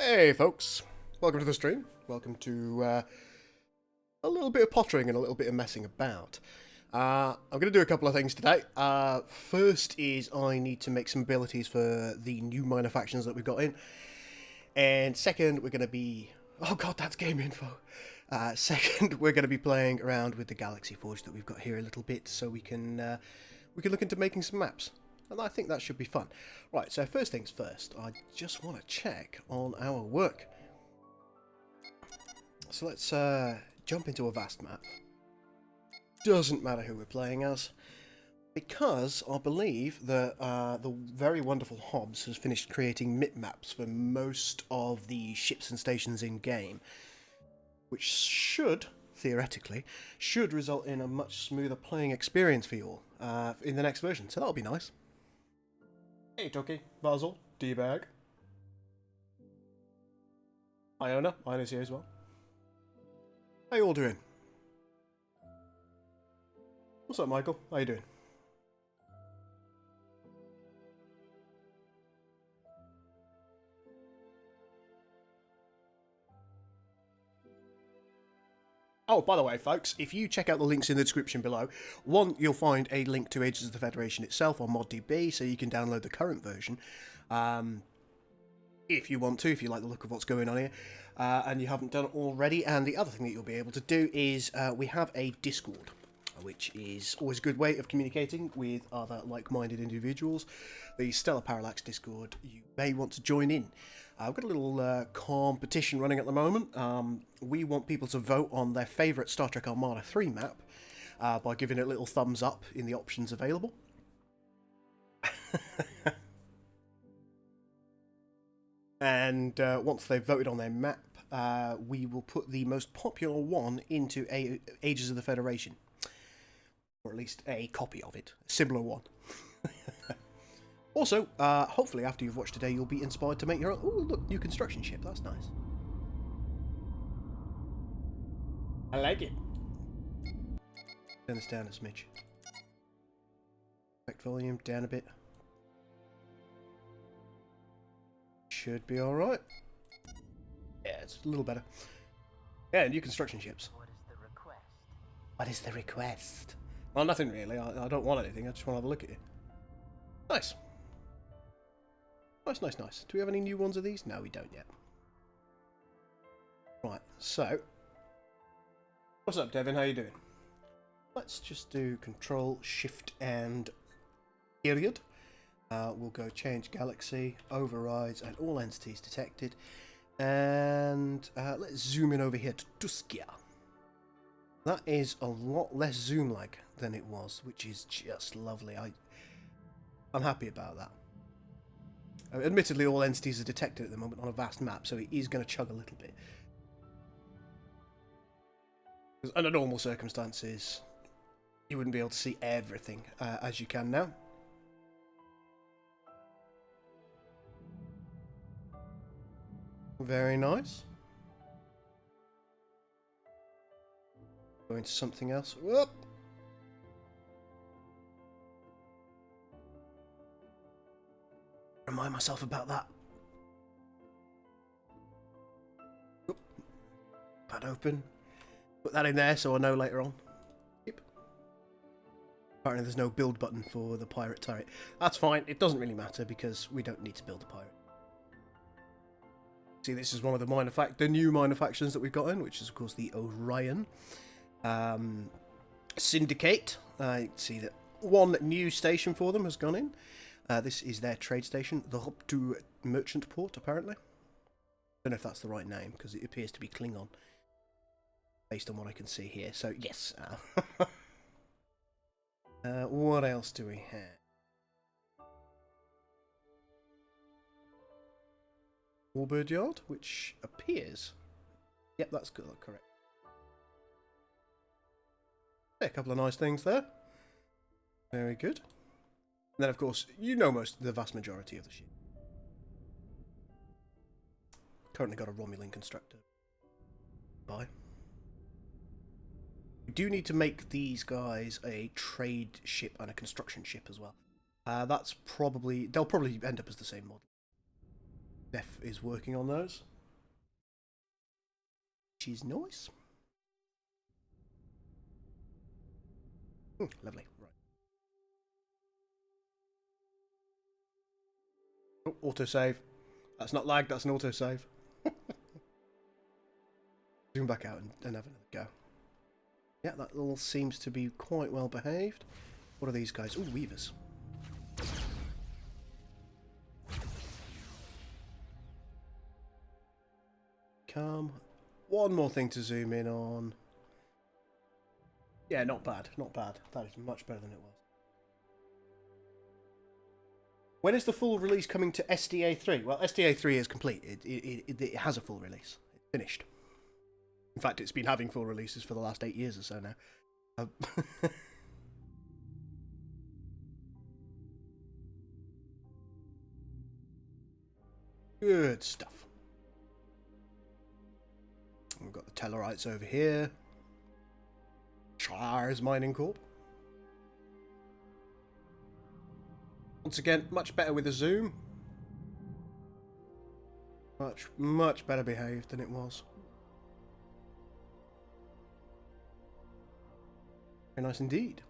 Hey folks, welcome to the stream. Welcome to a little bit of pottering and a little bit of messing about. I'm going to do a couple of things today. First is I need to make some abilities for the new minor factions that we've got in. And second, we're going to be... Oh god, that's game info. Second, we're going to be playing around with the Galaxy Forge that we've got here a little bit, so we can look into making some maps. And I think that should be fun. Right, so first things first, I just want to check on our work. So let's jump into a vast map. Doesn't matter who we're playing as, because I believe that the very wonderful Hobbs has finished creating mip maps for most of the ships and stations in game, which should, theoretically, result in a much smoother playing experience for you all in the next version. So that'll be nice. Hey Toki, Basil, D-Bag. Iona, Iona's here as well. How you all doing? What's up, Michael? How you doing? Oh, by the way, folks, if you check out the links in the description below, one, you'll find a link to Ages of the Federation itself on ModDB, so you can download the current version, if you want to, if you like the look of what's going on here, and you haven't done it already. And the other thing that you'll be able to do is we have a Discord, which is always a good way of communicating with other like-minded individuals. The Stellar Parallax Discord, you may want to join in. I've got a little competition running at the moment. We want people to vote on their favourite Star Trek Armada 3 map by giving it a little thumbs up in the options available. And once they've voted on their map, we will put the most popular one into Ages of the Federation. Or at least a copy of it. A similar one. Also, hopefully after you've watched today, you'll be inspired to make your own... Ooh, look, new construction ship. That's nice. I like it. Turn this down a smidge. Effect volume down a bit. Should be alright. Yeah, it's a little better. Yeah, new construction ships. What is the request? What is the request? Well, nothing really. I don't want anything. I just want to have a look at you. Nice. Nice, nice, nice. Do we have any new ones of these? No, we don't yet. Right, so... What's up, Devin? How you doing? Let's just do Control, Shift, and period. We'll go change galaxy, overrides, and all entities detected. And let's zoom in over here to Tuskia. That is a lot less zoom-like than it was, which is just lovely. I'm happy about that. Admittedly, all entities are detected at the moment on a vast map, so it is going to chug a little bit. Because under normal circumstances, you wouldn't be able to see everything as you can now. Very nice. Go into something else. Whoop! Remind myself about that. Oop. Pad open. Put that in there so I know later on. Yep. Apparently there's no build button for the pirate turret. That's fine. It doesn't really matter because we don't need to build a pirate. See, this is one of the new minor factions that we've got in, which is of course the Orion Syndicate. You see that one new station for them has gone in. This is their trade station, the Ruptu Merchant Port, apparently. Don't know if that's the right name, because it appears to be Klingon, based on what I can see here. So, yes. What else do we have? Warbird Yard, which appears... Yep, that's good, correct. Yeah, a couple of nice things there. Very good. And then, of course, you know the vast majority of the ship. Currently got a Romulan constructor. Bye. We do need to make these guys a trade ship and a construction ship as well. They'll probably end up as the same model. Def is working on those. Which is nice. Lovely. Right. Oh, autosave. That's not lag, that's an autosave. Zoom back out and have another go. Yeah, that all seems to be quite well behaved. What are these guys? Oh, weavers. Come. One more thing to zoom in on. Yeah, not bad, not bad. That is much better than it was. When is the full release coming to SDA 3? Well, SDA 3 is complete. It has a full release. It's finished. In fact, it's been having full releases for the last 8 years or so now. Good stuff. We've got the Tellarites over here. Shires Mining Corp. Once again, much better with a zoom. Much better behaved than it was. Very nice indeed.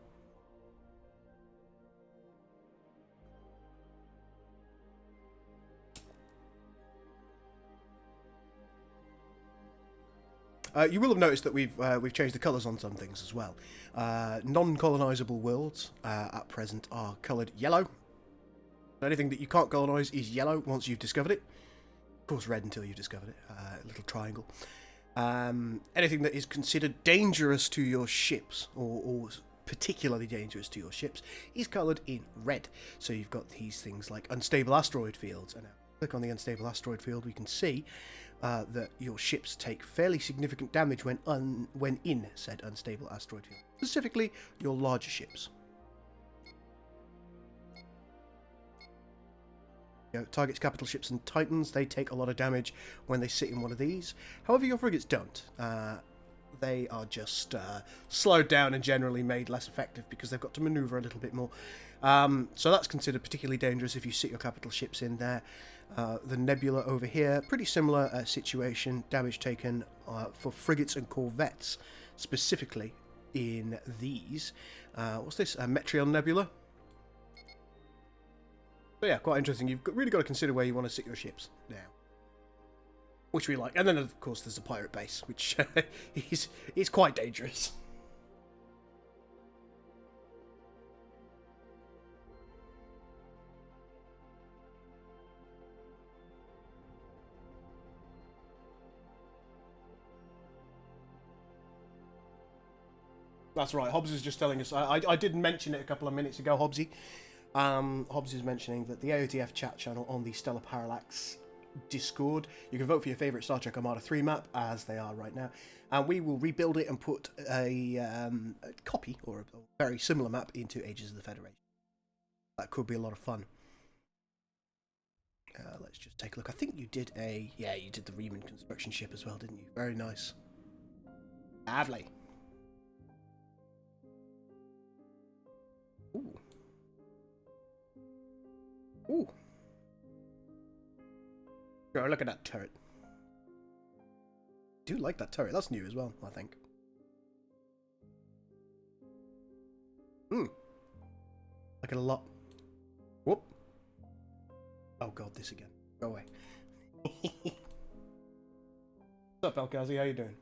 You will have noticed that we've changed the colours on some things as well. Non-colonisable worlds at present are coloured yellow. Anything that you can't colonise is yellow once you've discovered it. Of course, red until you've discovered it. A little triangle. Anything that is considered dangerous to your ships, or particularly dangerous to your ships, is coloured in red. So you've got these things like unstable asteroid fields. And now, click on the unstable asteroid field, we can see that your ships take fairly significant damage when in said unstable asteroid field. Specifically, your larger ships. Targets capital ships and titans, they take a lot of damage when they sit in one of these. However, your frigates don't. They are just slowed down and generally made less effective because they've got to manoeuvre a little bit more. So that's considered particularly dangerous if you sit your capital ships in there. The Nebula over here, pretty similar situation. Damage taken for frigates and corvettes, specifically in these. What's this? Metreon Nebula. So yeah, quite interesting. You've really got to consider where you want to sit your ships now. Which we like. And then, of course, there's the pirate base, which is quite dangerous. That's right. Hobbs is just telling us. I did mention it a couple of minutes ago, Hobbsy. Hobbs is mentioning that the AOTF chat channel on the Stellar Parallax Discord, you can vote for your favourite Star Trek Armada 3 map, as they are right now, and we will rebuild it and put a copy, or a very similar map, into Ages of the Federation. That could be a lot of fun. Let's just take a look. I think you did you did the Riemann construction ship as well, didn't you? Very nice. Lovely. Ooh. Ooh. Oh, look at that turret. I do like that turret. That's new as well, I think. Like it a lot. Whoop. Oh god, this again. Go away. What's up, Elkazi? How you doing?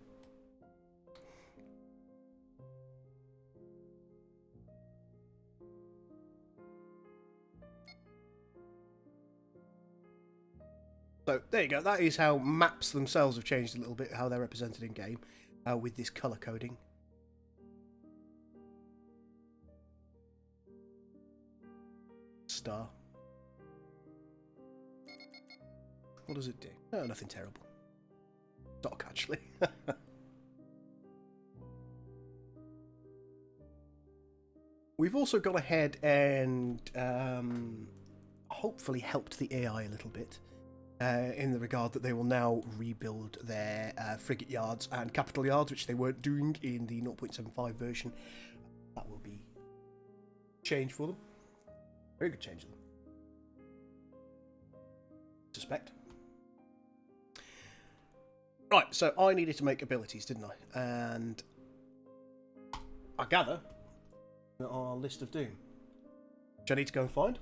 So there you go. That is how maps themselves have changed a little bit, how they're represented in game with this colour coding. Star. What does it do? No, nothing terrible. Dock, actually. We've also gone ahead and hopefully helped the AI a little bit. In the regard that they will now rebuild their frigate yards and capital yards, which they weren't doing in the 0.75 version. That will be change for them. Very good change for them. Suspect. Right, so I needed to make abilities, didn't I? And I gather our list of doom, which I need to go and find.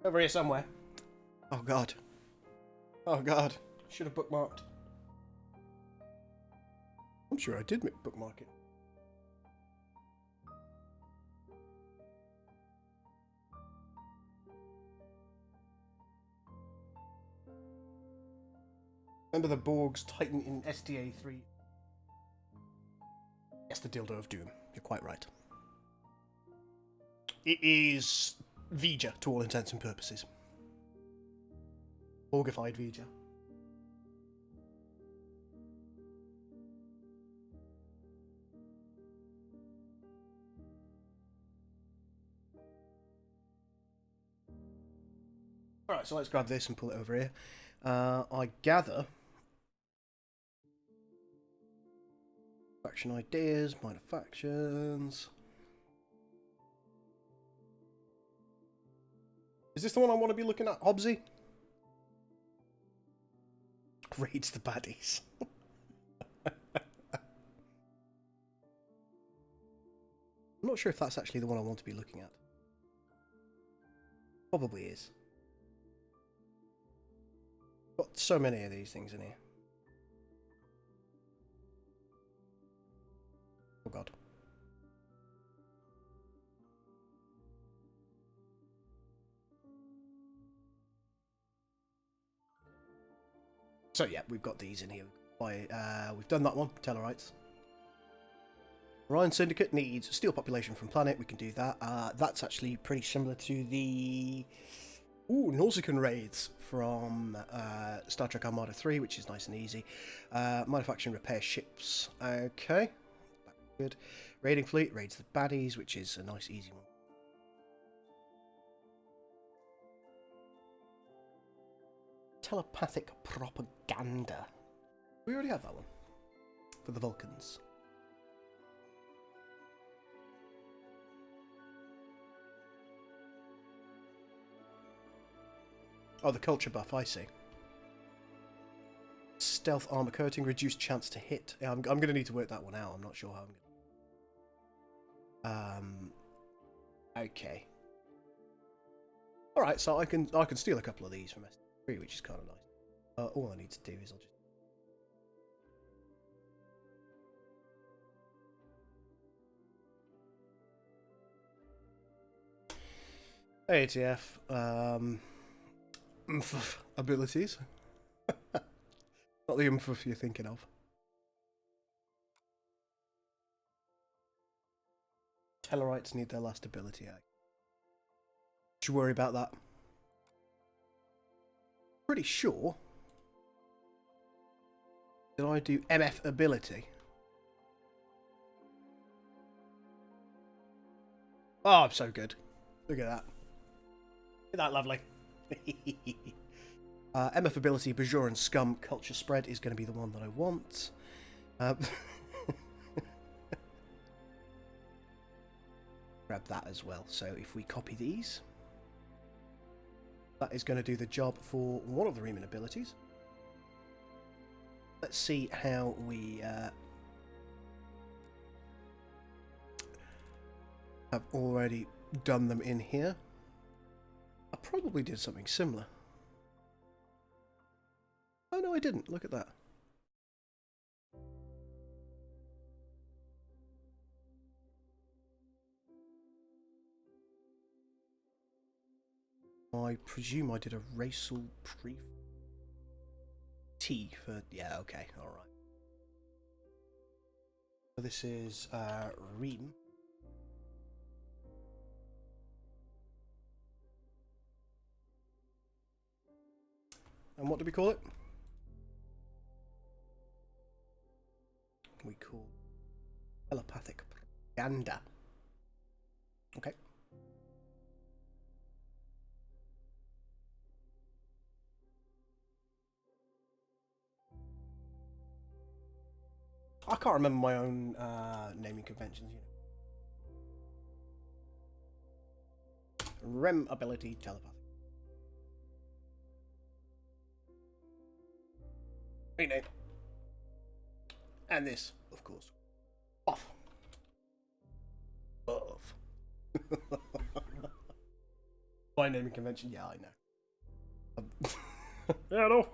Over here somewhere. Oh god. Oh god. Should have bookmarked. I'm sure I did bookmark it. Remember the Borg's Titan in STA3? Yes, the dildo of doom. You're quite right. It is Vija to all intents and purposes. Borgified Vija. Alright, so let's grab this and pull it over here. I gather faction ideas, minor factions. Is this the one I want to be looking at, Hobbsy? Raids the baddies. I'm not sure if that's actually the one I want to be looking at. Probably is. Got so many of these things in here. Oh god. So yeah, we've got these in here. We've done that one, Tellarites. Orion Syndicate needs steel population from planet. We can do that. That's actually pretty similar to the Nausicaan raids from Star Trek Armada 3, which is nice and easy. Manufacturing repair ships. Okay. That's good. Raiding fleet raids the baddies, which is a nice easy one. Telepathic propaganda. We already have that one. For the Vulcans. Oh, the culture buff, I see. Stealth armor coating, reduced chance to hit. Yeah, I'm going to need to work that one out. I'm not sure how I'm going to... Okay. Alright, so I can steal a couple of these from S3, which is kind of nice. All I need to do is I'll just... ATF, abilities. Not the oomph you're thinking of. Tellarites need their last ability act. Should worry about that. Pretty sure. Did I do MF ability? Oh, I'm so good. Look at that. Isn't that lovely? MF ability, Bajoran Scum, Culture Spread is going to be the one that I want. Grab that as well. So if we copy these, that is going to do the job for one of the Riemann abilities. Let's see how we have already done them in here. I probably did something similar. Oh no, I didn't. Look at that. I presume I did a racial pre T for... Yeah, okay, alright. So this is Reem. And what do we call it? We call telepathic propaganda. Okay. I can't remember my own naming conventions, you know. REM ability telepathy. Rename. And this, of course. Off. Off. My naming convention, yeah, I know. Yeah, I know.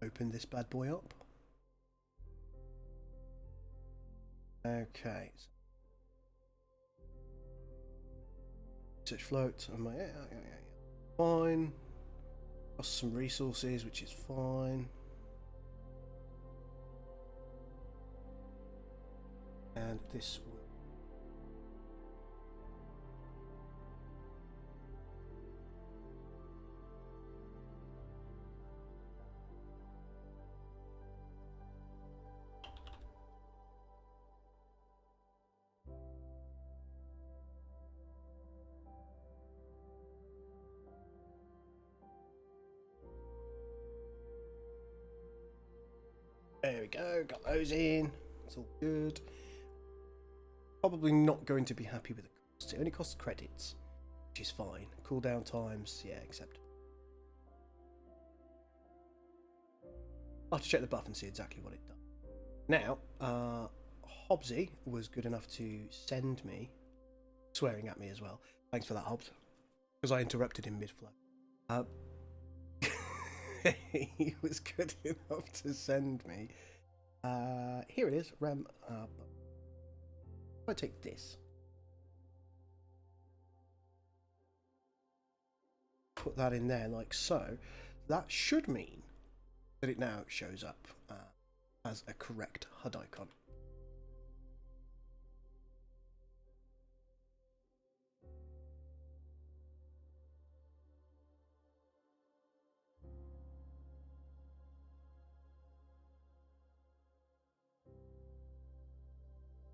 Open this bad boy up. Okay. Search float. Yeah. Fine. Cost some resources, which is fine. And this will. There we go, got those in. It's all good. Probably not going to be happy with the cost. It only costs credits, which is fine. Cooldown times, yeah, acceptable. I'll have to check the buff and see exactly what it does. Now, Hobbsy was good enough to send me, swearing at me as well. Thanks for that, Hobbs, because I interrupted him mid-flow. He was good enough to send me. Here it is, REM. If I take this, put that in there like so, that should mean that it now shows up as a correct HUD icon.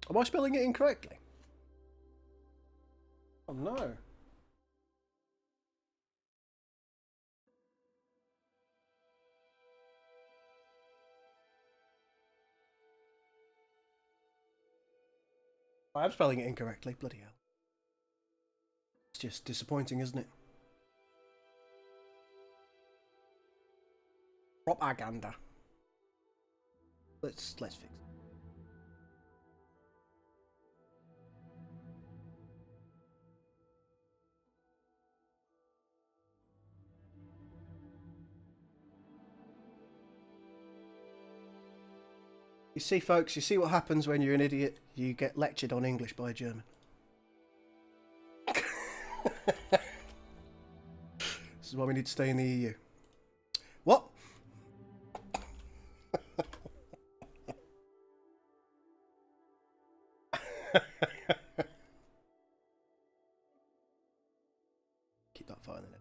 Am I spelling it incorrectly? Oh no. I am spelling it incorrectly, bloody hell. It's just disappointing, isn't it? Propaganda. Let's fix it. You see, folks, you see what happens when you're an idiot? You get lectured on English by a German. This is why we need to stay in the EU. What? Keep that file in it.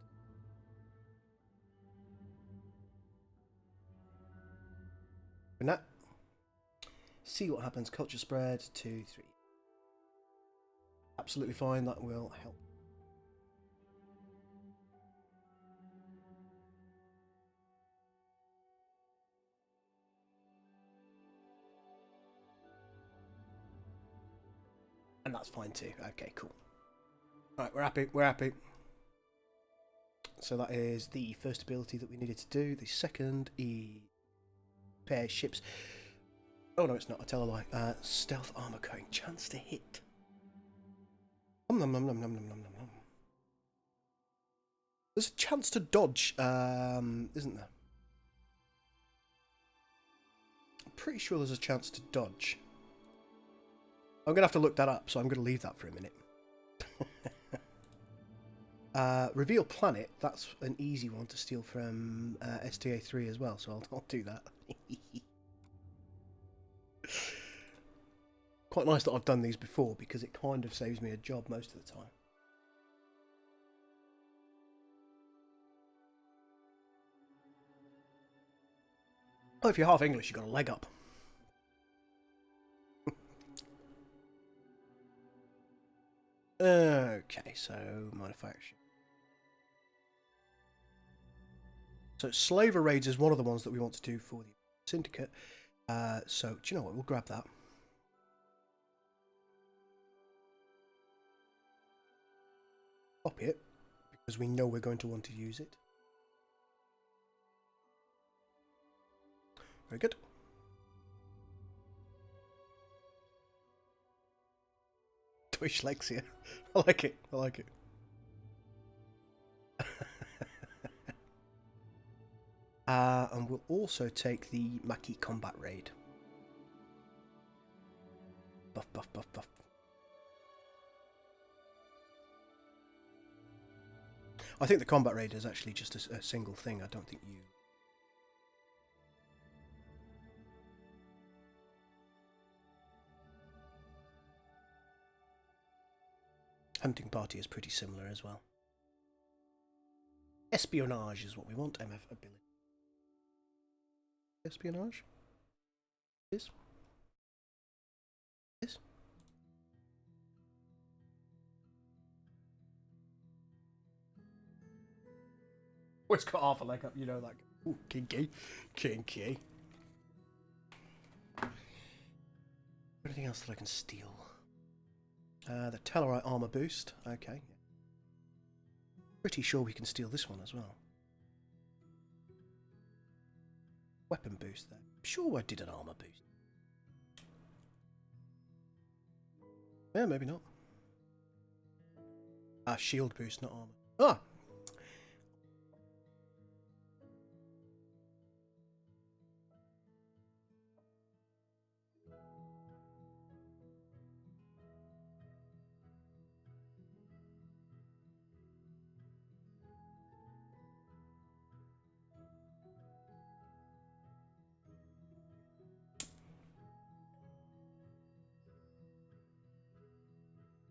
And that. See what happens. Culture spread 2, 3. Absolutely fine. That will help. And that's fine too. Okay, cool. Right, we're happy. We're happy. So that is the first ability that we needed to do. The second is pair ships. Oh no, it's not. I tell a lie. Stealth armor coating. Chance to hit. Nom nom nom nom nom nom nom nom. There's a chance to dodge, isn't there? I'm pretty sure there's a chance to dodge. I'm going to have to look that up, so I'm going to leave that for a minute. Reveal planet. That's an easy one to steal from STA3 as well, so I'll do that. Quite nice that I've done these before, because it kind of saves me a job most of the time. Oh, if you're half English, you've got a leg up. Okay, so manufacturing. So slaver raids is one of the ones that we want to do for the syndicate. So do you know what? We'll grab that. Copy it because we know we're going to want to use it. Very good. Dyslexia. I like it. I like it. And we'll also take the Maquis combat raid. Buff, buff, buff, buff. I think the combat raid is actually just a single thing. I don't think you... Hunting party is pretty similar as well. Espionage is what we want. MF ability. Espionage? This? This? Oh, it's got half a leg up, you know, like, ooh, kinky. Kinky. Anything else that I can steal? The Tellarite armor boost. Okay. Pretty sure we can steal this one as well. Weapon boost there. I'm sure I did an armor boost. Yeah, maybe not. Shield boost, not armor. Ah!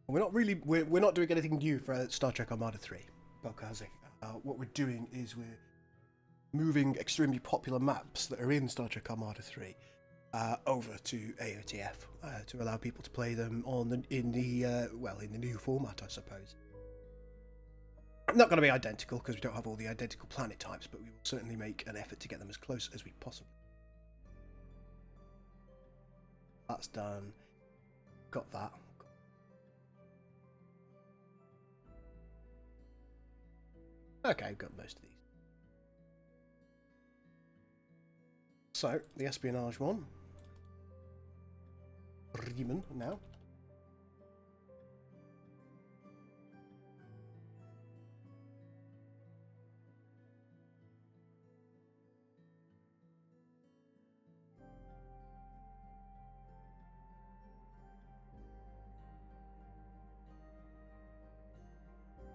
We're not doing anything new for Star Trek Armada 3, Belkazi. What we're doing is we're moving extremely popular maps that are in Star Trek Armada 3 over to AOTF to allow people to play them in the new format, I suppose. Not going to be identical because we don't have all the identical planet types, but we will certainly make an effort to get them as close as we possibly. That's done. Got that. Okay, I've got most of these. So, the espionage one. Riemann now.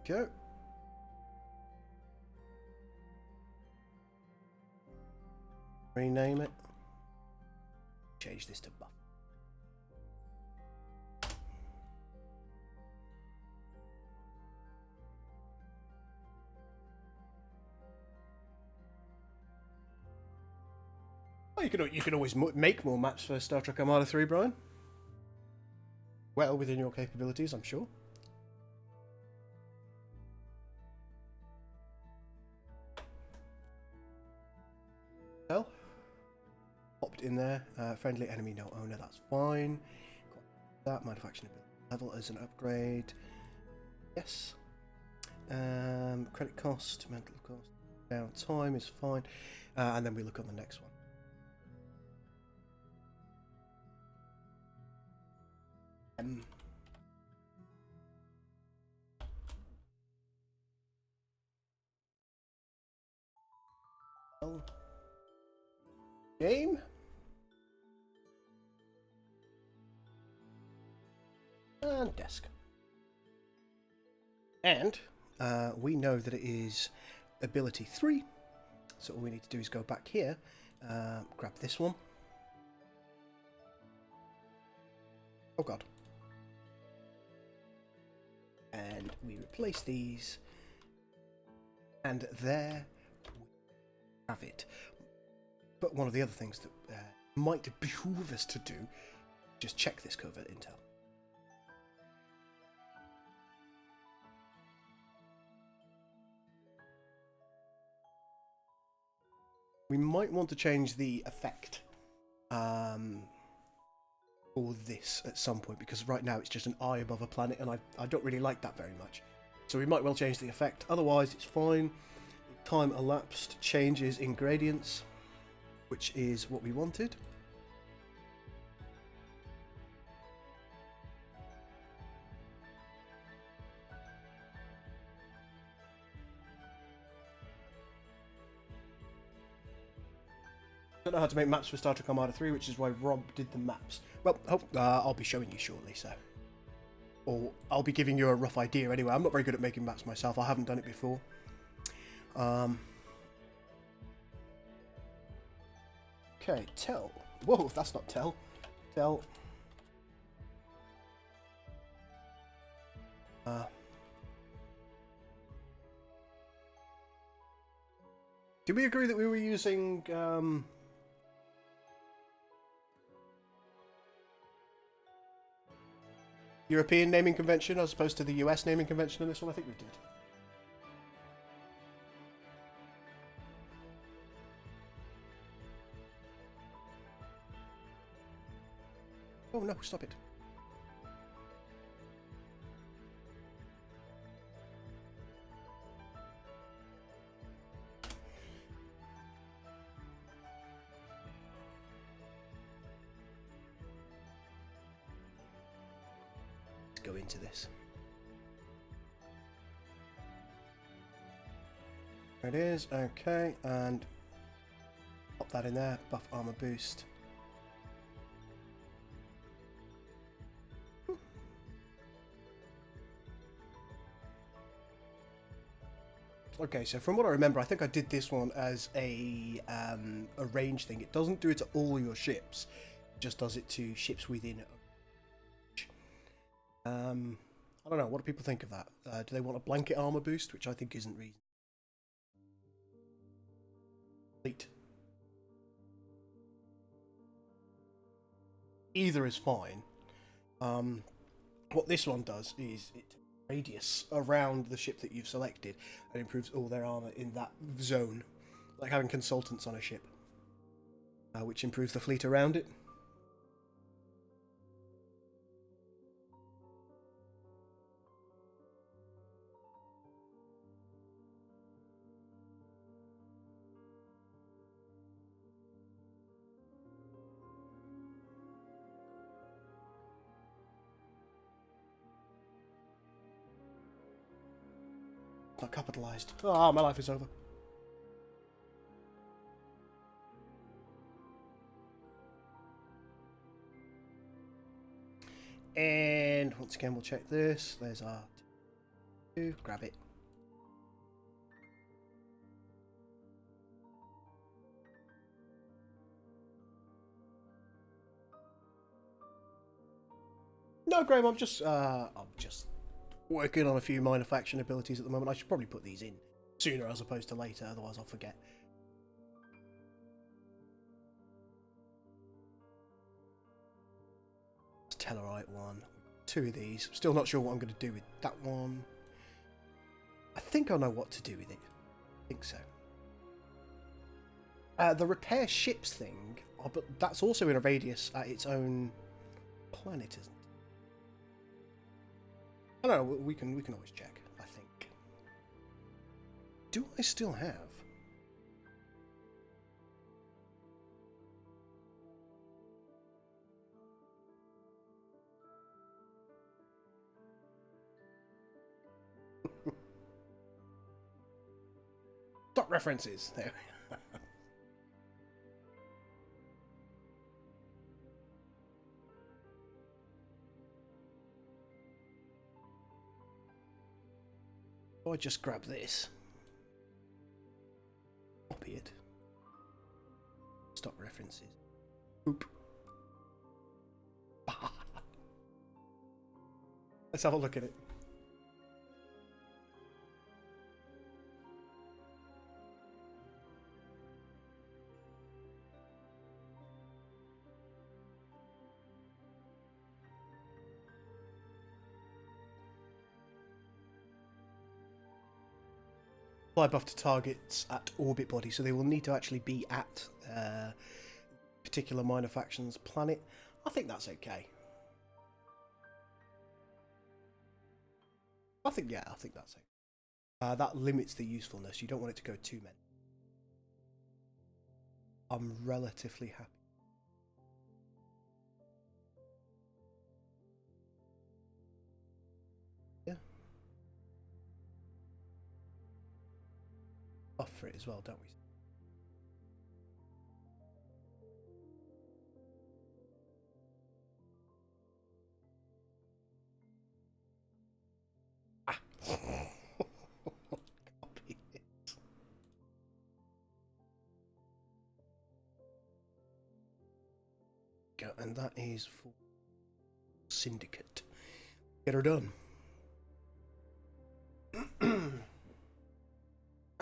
Go. Rename it. Change this to buff. Oh, you can always make more maps for Star Trek Armada 3, Brian. Well within your capabilities, I'm sure. Hell. Popped in there. Friendly enemy, no owner, that's fine. Got that manufacturing level as an upgrade. Yes. Credit cost, mental cost, down time is fine. And then we look on the next one. Game. And desk. And we know that it is ability 3. So all we need to do is go back here, grab this one. Oh god. And we replace these. And there we have it. But one of the other things that might behoove us to do, just check this covert intel. we might want to change the effect for this at some point, because right now it's just an eye above a planet, and I don't really like that very much. So we might well change the effect. Otherwise, it's fine. Time elapsed changes in gradients, which is what we wanted. I don't know how to make maps for Star Trek Armada 3, which is why Rob did the maps. Well, I'll be showing you shortly, so. Or I'll be giving you a rough idea anyway. I'm not very good at making maps myself. I haven't done it before. Okay, tell. Whoa, that's not tell. Tell. Did we agree that we were using European naming convention as opposed to the US naming convention on this one? I think we did. Oh no, stop it. Let's go into this. There it is, okay, and pop that in there, buff armor boost. Okay, so from what I remember, I think I did this one as a range thing. It doesn't do it to all your ships; it just does it to ships within a range. I don't know. What do people think of that? Do they want a blanket armor boost, which I think isn't reasonable? Fleet. Either is fine. What this one does is it radius around the ship that you've selected and improves all their armor in that zone, like having consultants on a ship, which improves the fleet around it. Not capitalized. Ah, my life is over. And once again, we'll check this. There's our two. Grab it. No, Graham, I'm just working on a few minor faction abilities at the moment. I should probably put these in sooner as opposed to later, otherwise I'll forget. Tellarite one. Two of these. Still not sure what I'm going to do with that one. I think I know what to do with it. I think so. The repair ships thing, but that's also in a radius at its own planet, isn't it? I don't know, we can always check, I think. Do I still have? Dot references. There. I just grab this, copy it, stop references. Oop. Let's have a look at it. Fly buff to targets at orbit body, so they will need to actually be at particular minor faction's planet. I think that's okay. I think that's okay. That limits the usefulness. You don't want it to go too many. I'm relatively happy. Yeah. Buff for it as well, don't we? Copy it. Go, and that is for Syndicate. Get her done. How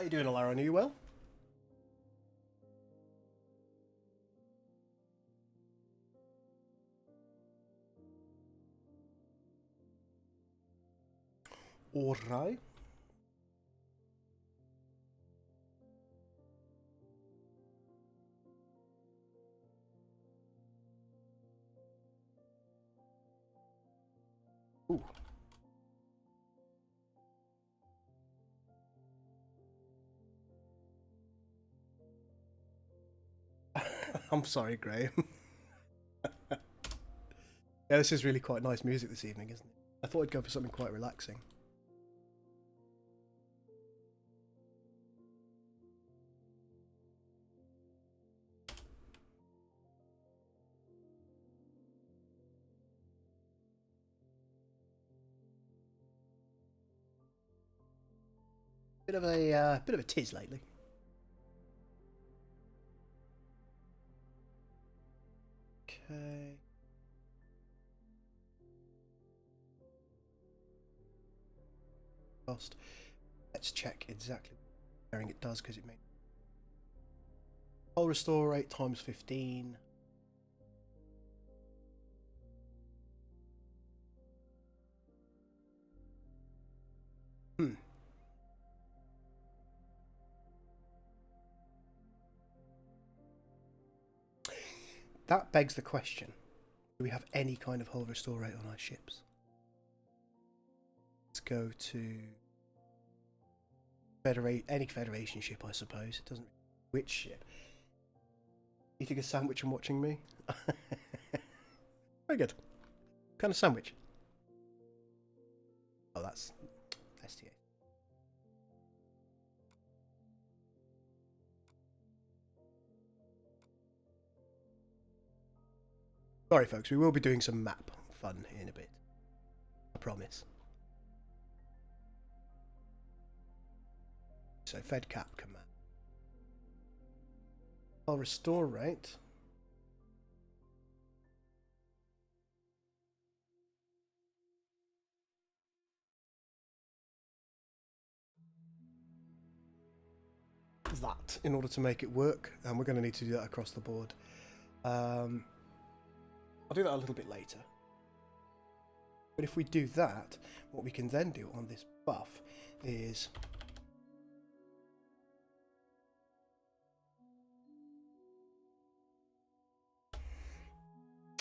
you doing, Alara? Are you well? All right. Ooh. I'm sorry, Graham. Yeah, this is really quite nice music this evening, isn't it? I thought I'd go for something quite relaxing. Bit of a tiz lately. Okay. Cost. Let's check exactly what it does, because it may. Hull restore rate times 15. That begs the question: do we have any kind of hull restore rate on our ships? Let's go to any Federation ship, I suppose. It doesn't. Which ship? Eating a sandwich and watching me? Very good. What kind of sandwich? Oh, that's STA. Sorry, folks. We will be doing some map fun in a bit. I promise. So, Fed cap command. I'll restore rate. That in order to make it work, and we're going to need to do that across the board. I'll do that a little bit later. But if we do that, what we can then do on this buff is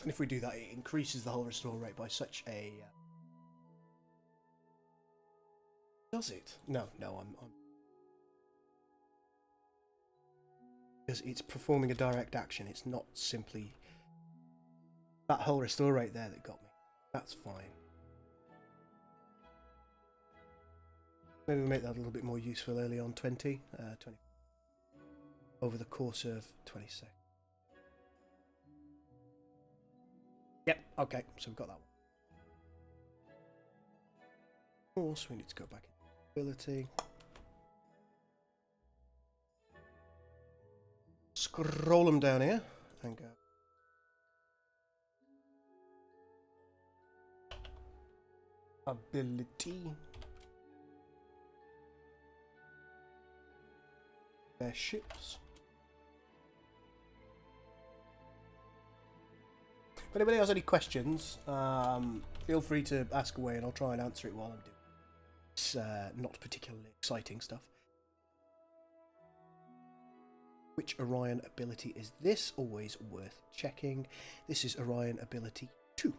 and if we do that, it increases the hull restore rate by such a does it? No, I'm because it's performing a direct action. It's not simply that hull restore rate there that got me. That's fine. Maybe we'll make that a little bit more useful early on. 20 over the course of 20 seconds. Yep, okay, so we've got that one. Of course, we need to go back into ability. Scroll them down here and go. Ability. Their ships. If anybody has any questions, feel free to ask away and I'll try and answer it while I'm doing it. It's not particularly exciting stuff. Which Orion ability is this? Always worth checking. This is Orion ability 2.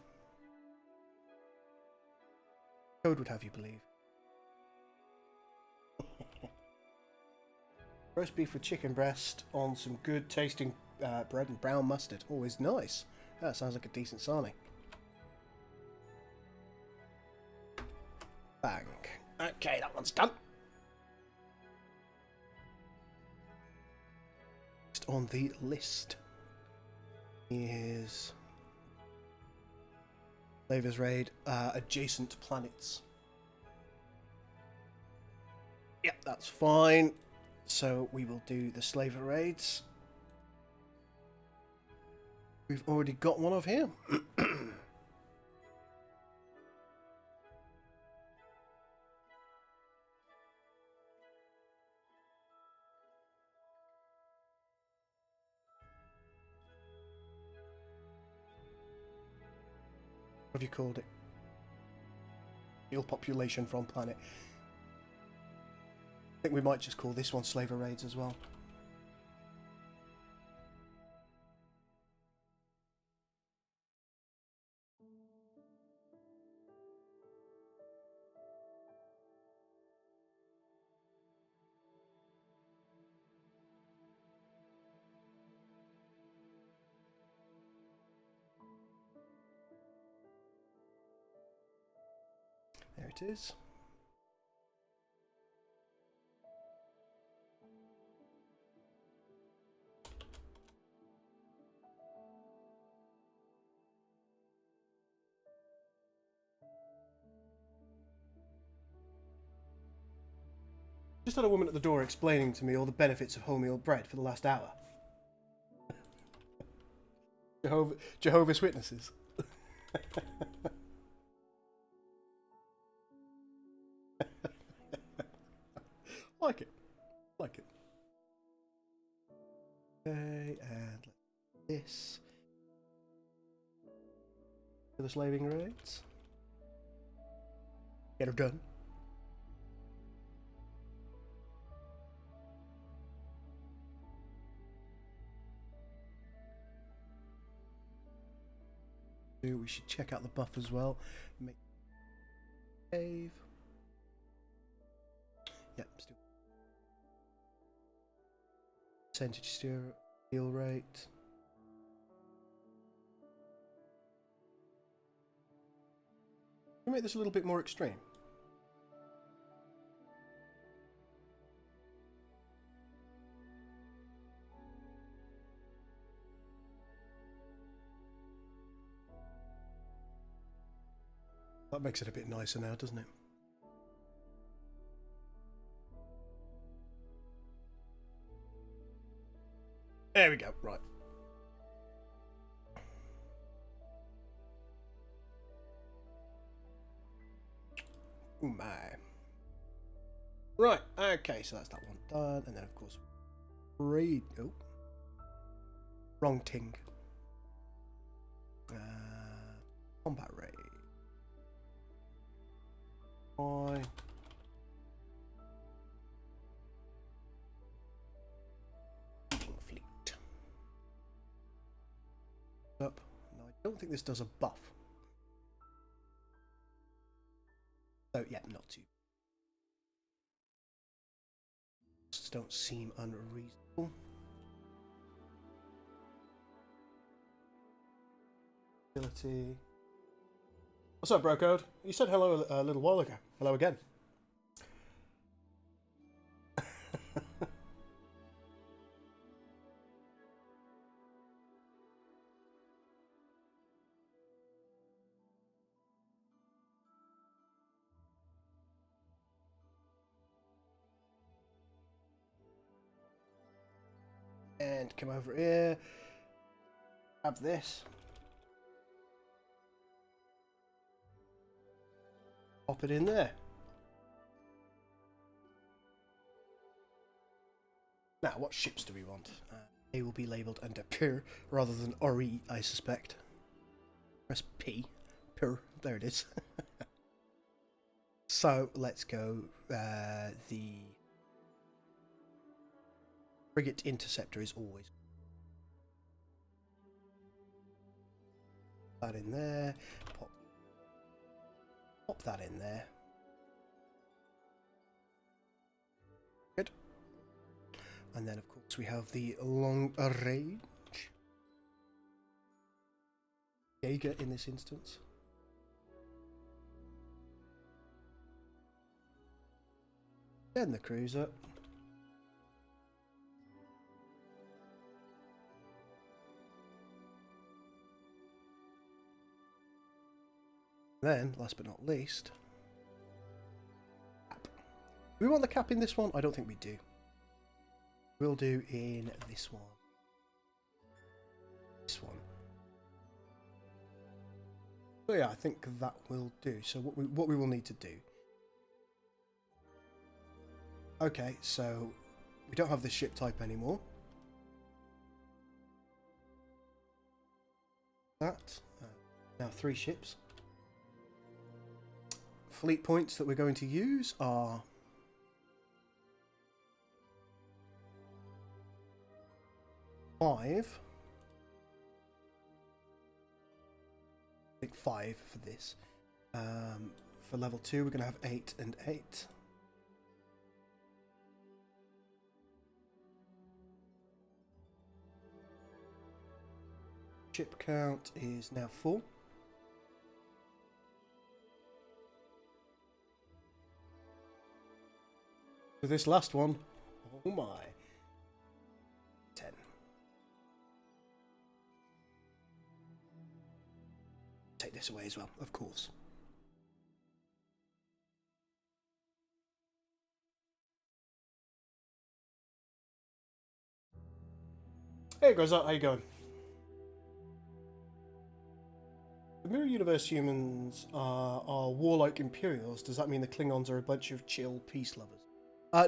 Code would have you believe. Roast beef with chicken breast on some good tasting bread and brown mustard. Always nice. That sounds like a decent sarnie. Bang. Okay, that one's done. Next on the list is Slavers Raid adjacent planets. Yep, that's fine. So we will do the Slaver Raids. We've already got one of here. What have you called it? Field population from planet. I think we might just call this one Slaver Raids as well. There it is. Just had a woman at the door explaining to me all the benefits of wholemeal bread for the last hour. Jehovah's Witnesses. Like it. Like it. Okay, and this. For the slaving raids. Get her done. We should check out the buff as well. Make save. Yep, still. Percentage steal rate. Can we make this a little bit more extreme? That makes it a bit nicer now, doesn't it? There we go, right. Oh my. Right, okay, so that's that one done. And then, of course, raid. Oh. Wrong ting. Combat raid. Fine. Fleet. Up. No, I don't think this does a buff. So yeah, not too. Just don't seem unreasonable. Ability. What's up, bro code? You said hello a little while ago. Hello again. And come over here. Grab this. Pop it in there. Now, what ships do we want? They will be labelled under PUR rather than RE, I suspect. Press P. PUR. There it is. So, let's go the Frigate interceptor is always. That in there. Pop that in there. Good. And then, of course, we have the long range Jaeger in this instance. Then the cruiser. Then, last but not least, cap. Do we want the cap in this one? I don't think we do. We'll do in this one. This one. So yeah, I think that will do. So what we will need to do. Okay, so we don't have this ship type anymore. That now 3 ships. Fleet points that we're going to use are five. I think 5 for this. For level 2, we're going to have 8 and 8. Ship count is now 4. For this last one, oh my, 10. Take this away as well, of course. Hey guys, how you going? The Mirror Universe humans are warlike Imperials. Does that mean the Klingons are a bunch of chill peace lovers?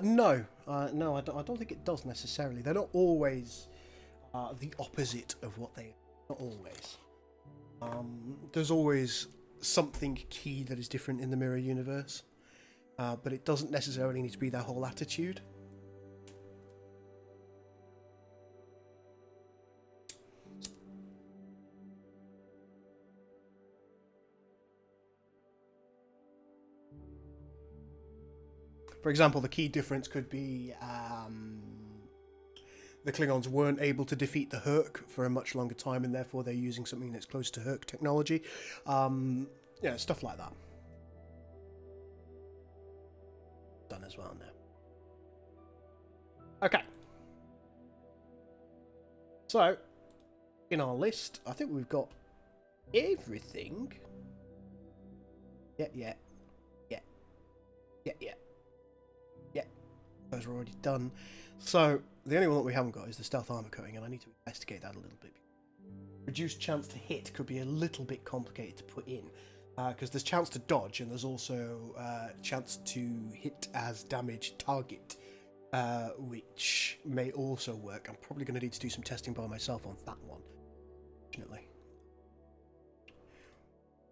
No, I don't think it does necessarily. They're not always the opposite of what they are. Not always. There's always something key that is different in the Mirror Universe, but it doesn't necessarily need to be their whole attitude. For example, the key difference could be the Klingons weren't able to defeat the Hurk for a much longer time, and therefore they're using something that's close to Hurk technology. Yeah, stuff like that. Done as well now. Okay. So, in our list, I think we've got everything. Yeah. Those are already done. So the only one that we haven't got is the stealth armor coating, and I need to investigate that a little bit. Reduced chance to hit could be a little bit complicated to put in, because there's chance to dodge and there's also chance to hit as damaged target, which may also work. I'm probably going to need to do some testing by myself on that one, fortunately.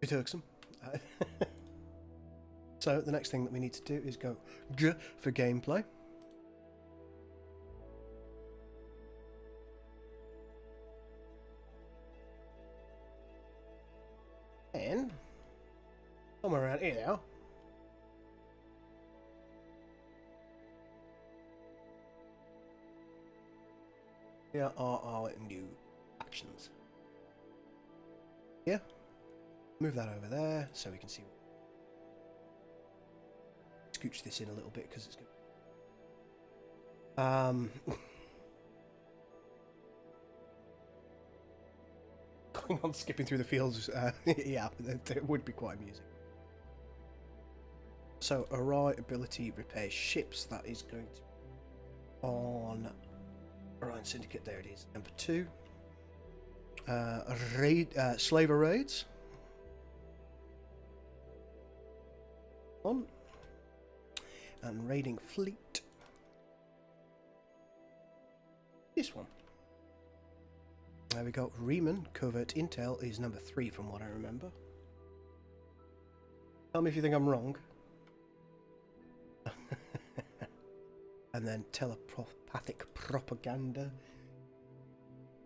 Bit irksome. So the next thing that we need to do is go G for gameplay. And somewhere around here now, here are our new actions. Yeah, move that over there so we can see. Scooch this in a little bit because it's going. Going on skipping through the fields, yeah, it would be quite amusing. So, Arai ability repair ships, that is going to be on Orion Syndicate, there it is, number 2. Slaver raids. On. And raiding fleet. This one. There we go. Riemann covert intel is number 3 from what I remember. Tell me if you think I'm wrong. and then telepathic propaganda.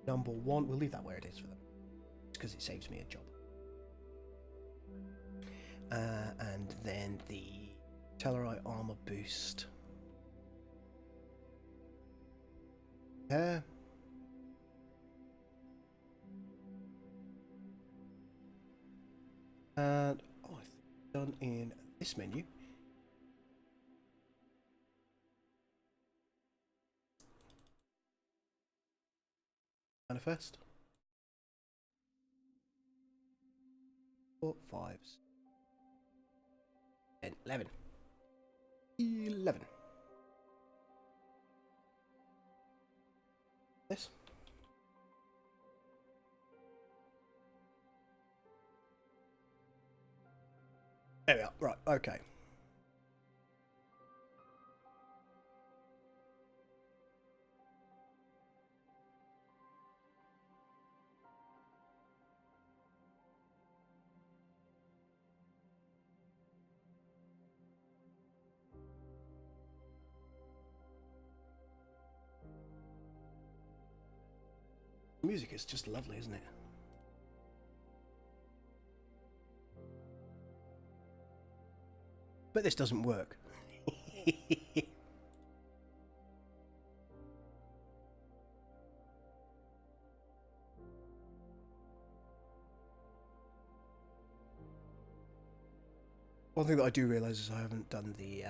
Number 1. We'll leave that where it is for them, because it saves me a job. And then the Tellarite armor boost. Yeah. And I think done in this menu. Manifest. 4, 5, 10, 11. 11. This. There we are. Right, okay. The music is just lovely, isn't it? But this doesn't work. One thing that I do realise is I haven't done the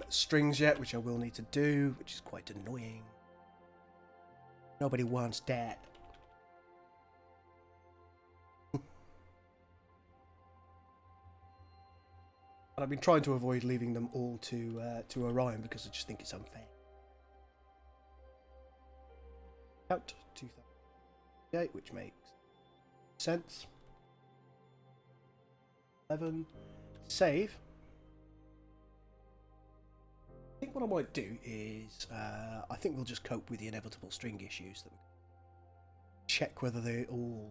strings yet, which I will need to do, which is quite annoying. Nobody wants that. And I've been trying to avoid leaving them all to Orion because I just think it's unfair. Out 2008, which makes sense. 11. Save. I think what I might do is I think we'll just cope with the inevitable string issues. That we check whether they all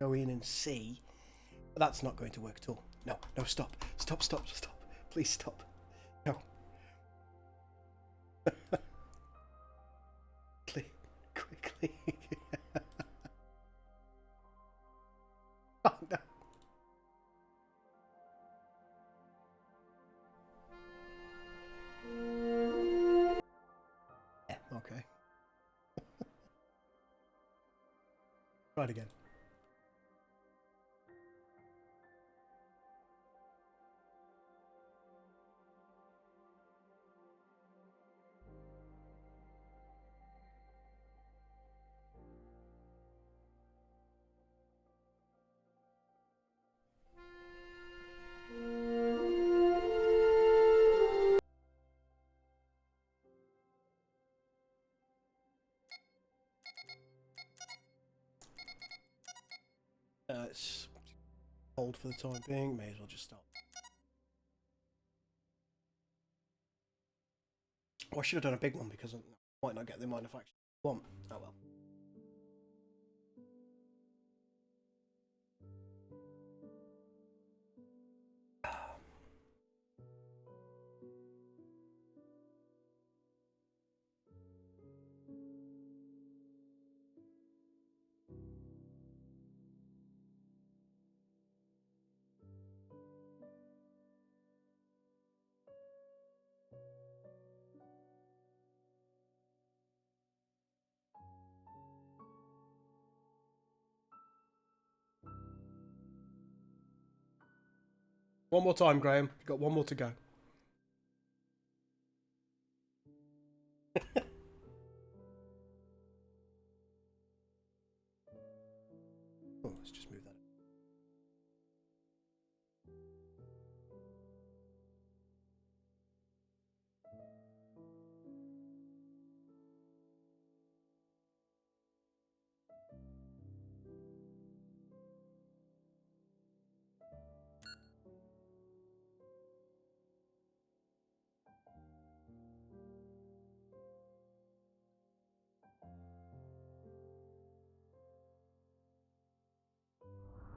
go in and see. But that's not going to work at all. No, no, stop. Stop, stop, stop. Please stop. No. Quickly. Oh, no. Yeah, okay. Try it again. Let's hold for the time being. May as well just stop. Oh, I should have done a big one because I might not get the manufacturer I want. Oh well. One more time, Graham. You've got one more to go. Oh, let's just move that.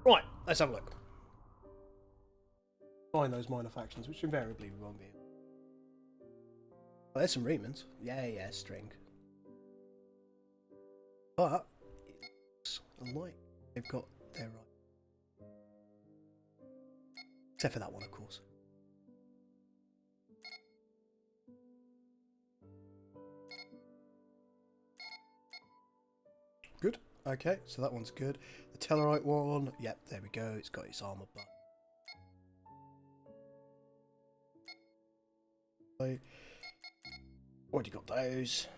Right, let's have a look. Find those minor factions, which invariably we won't be able. Oh, there's some remnants. Yeah, string. But it's like they've got their right. Except for that one, of course. Good. Okay, so that one's good. The Tellarite one, yep, there we go. It's got its armor buff. Already got those.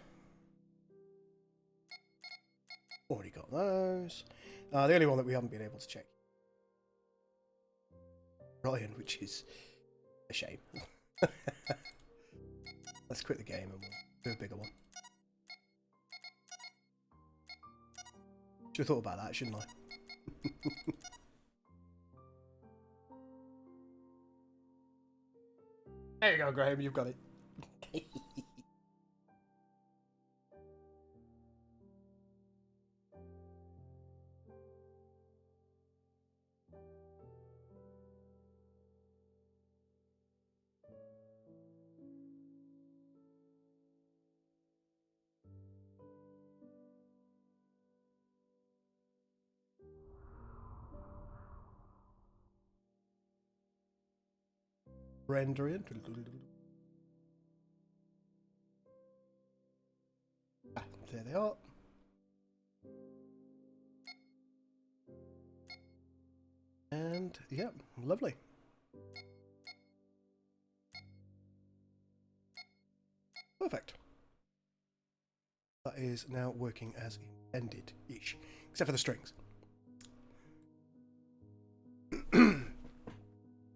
Already got those. The only one that we haven't been able to check. Ryan, which is a shame. Let's quit the game and we'll do a bigger one. Should have thought about that, shouldn't I? There you go, Graham, you've got it. Rendering. Ah, there they are. And, yeah, lovely. Perfect. That is now working as intended-ish. Except for the strings.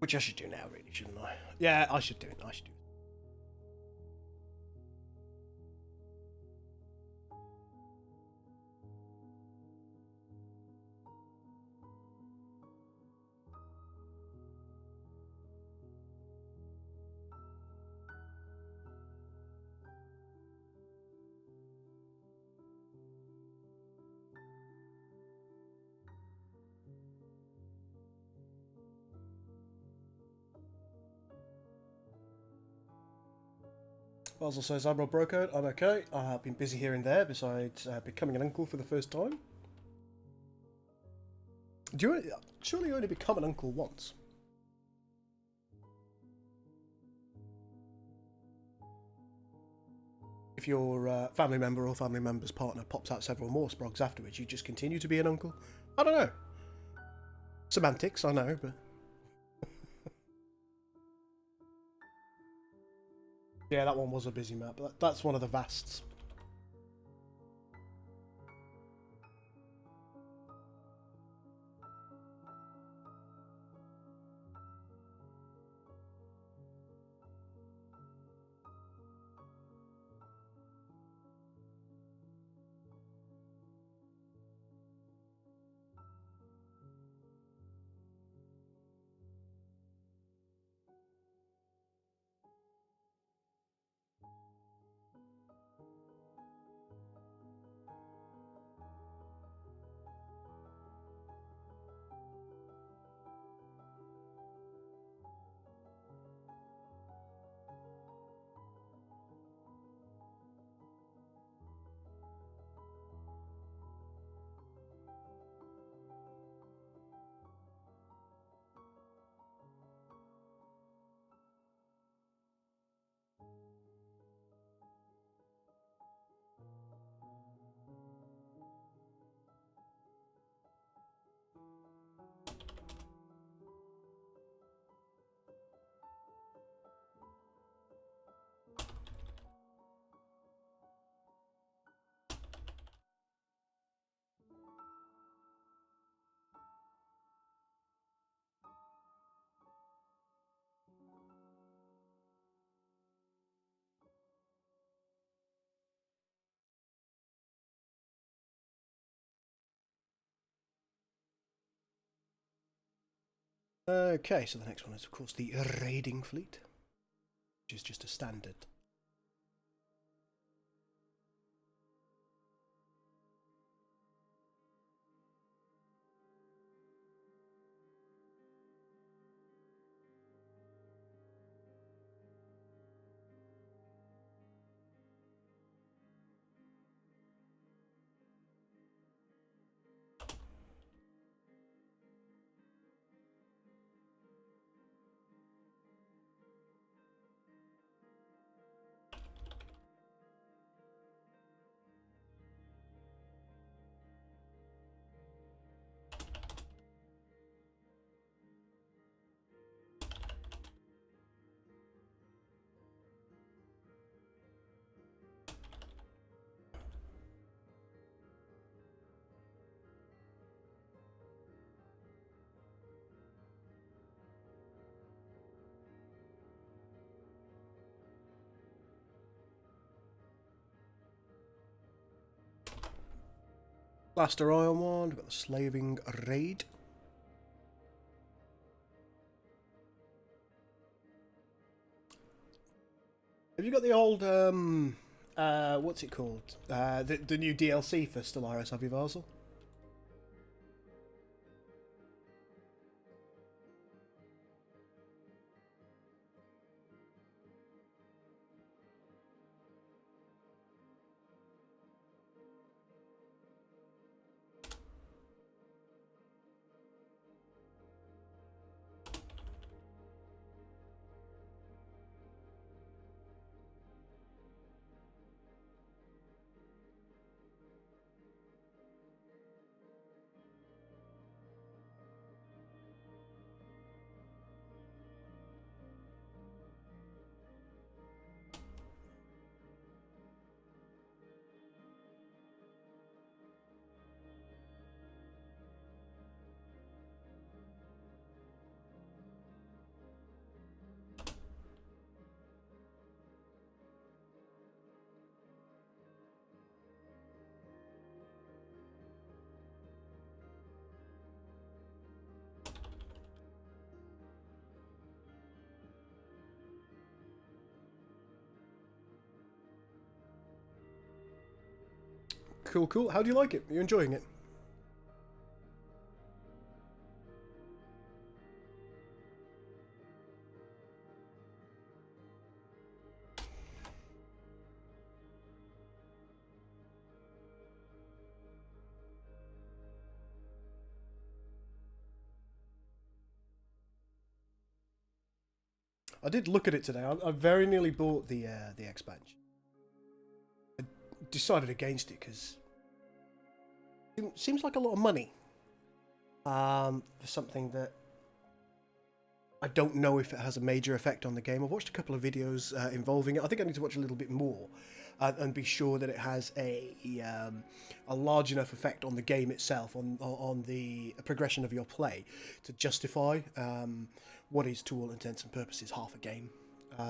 Which I should do now, really, shouldn't I? Yeah, I should do it. Basil says, I'm Rob Broco, I'm okay. I've been busy here and there, besides becoming an uncle for the first time. Surely you only become an uncle once? If your family member or family member's partner pops out several more sprogs afterwards, you just continue to be an uncle? I don't know. Semantics, I know, but... Yeah, that one was a busy map, but that's one of the vasts. Okay, so the next one is, of course, the raiding fleet, which is just a standard. Blaster Iron one. We've got the Slaving Raid. Have you got the old, what's it called? The new DLC for Stellaris, have you, Varsal? Cool, cool. How do you like it? Are you enjoying it? I did look at it today. I very nearly bought the expansion. I decided against it because it seems like a lot of money for something that I don't know if it has a major effect on the game. I've watched a couple of videos involving it. I think I need to watch a little bit more and be sure that it has a large enough effect on the game itself, on the progression of your play, to justify what is, to all intents and purposes, half a game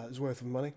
is worth of money.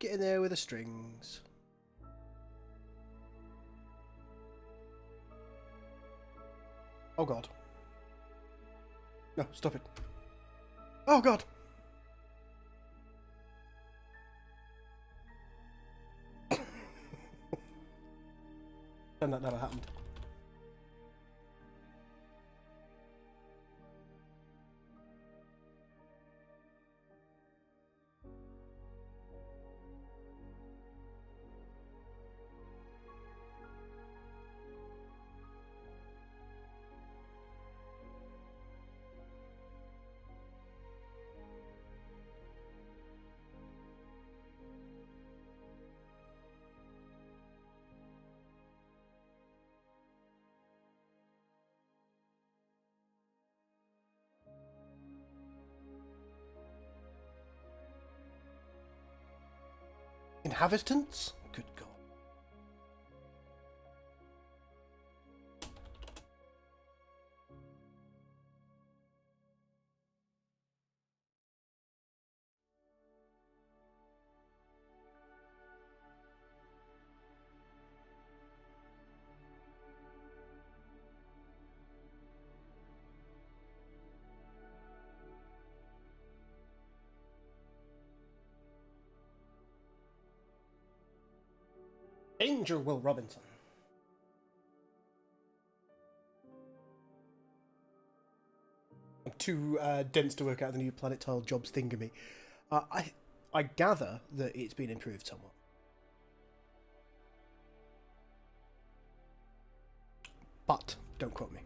Get in there with the strings. Oh god. No, stop it. Oh god! And that never happened. Inhabitants? Good god. Angel Will Robinson. I'm too dense to work out the new planet tile jobs thingamy. I gather that it's been improved somewhat. But don't quote me.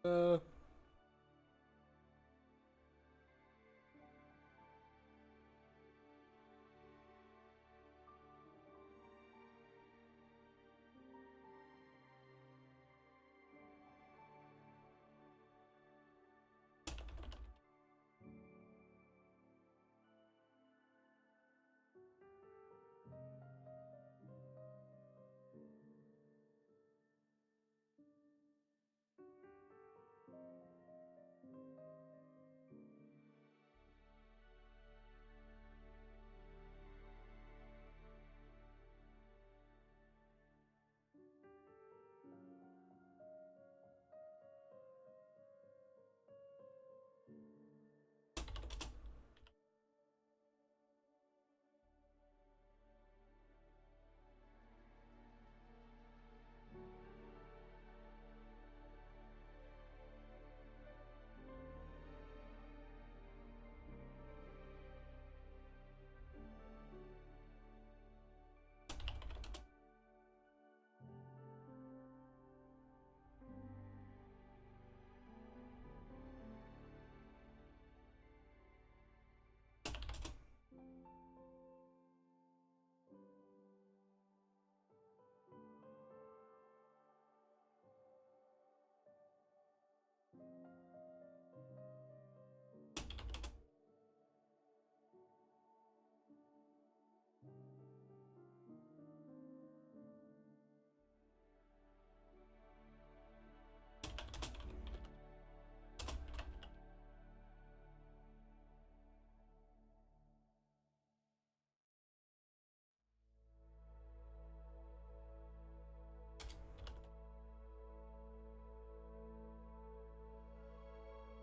Uh,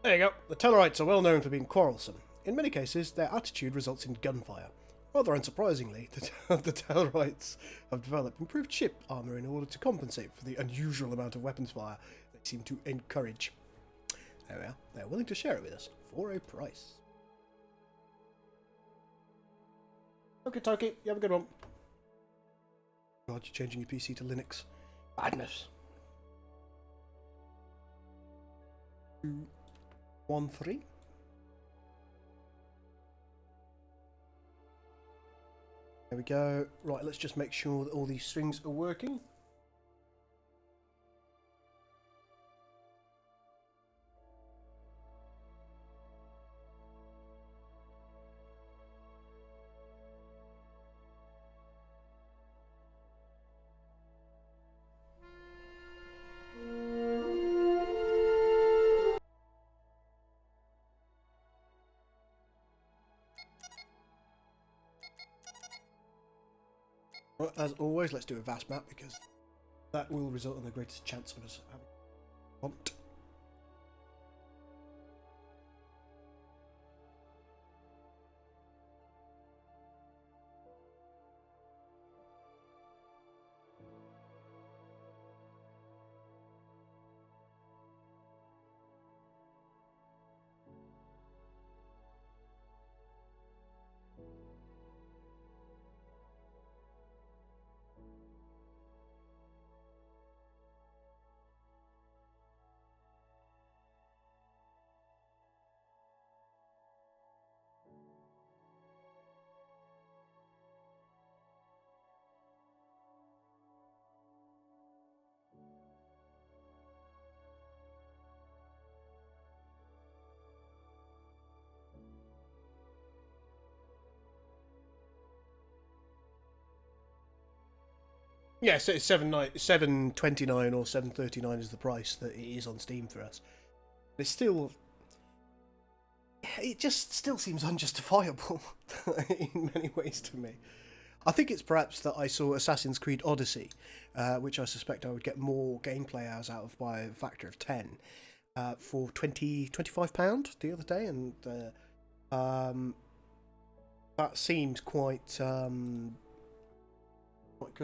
There you go. The Tellarites are well known for being quarrelsome. In many cases, their attitude results in gunfire. Rather unsurprisingly, the Tellarites have developed improved ship armour in order to compensate for the unusual amount of weapons fire they seem to encourage. There we are. They're willing to share it with us for a price. Okay, Toki, you have a good one. God, you're changing your PC to Linux. Badness. 2, 1, 3. There we go. Right, let's just make sure that all these strings are working. Well, as always, let's do a vast map because that will result in the greatest chance of us having want. Yeah, so it's $7.29 or $7.39 is the price that it is on Steam for us. It's still, it just still seems unjustifiable in many ways to me. I think it's perhaps that I saw Assassin's Creed Odyssey, which I suspect I would get more gameplay hours out of by a factor of 10, for £25 the other day, and that seems quite good.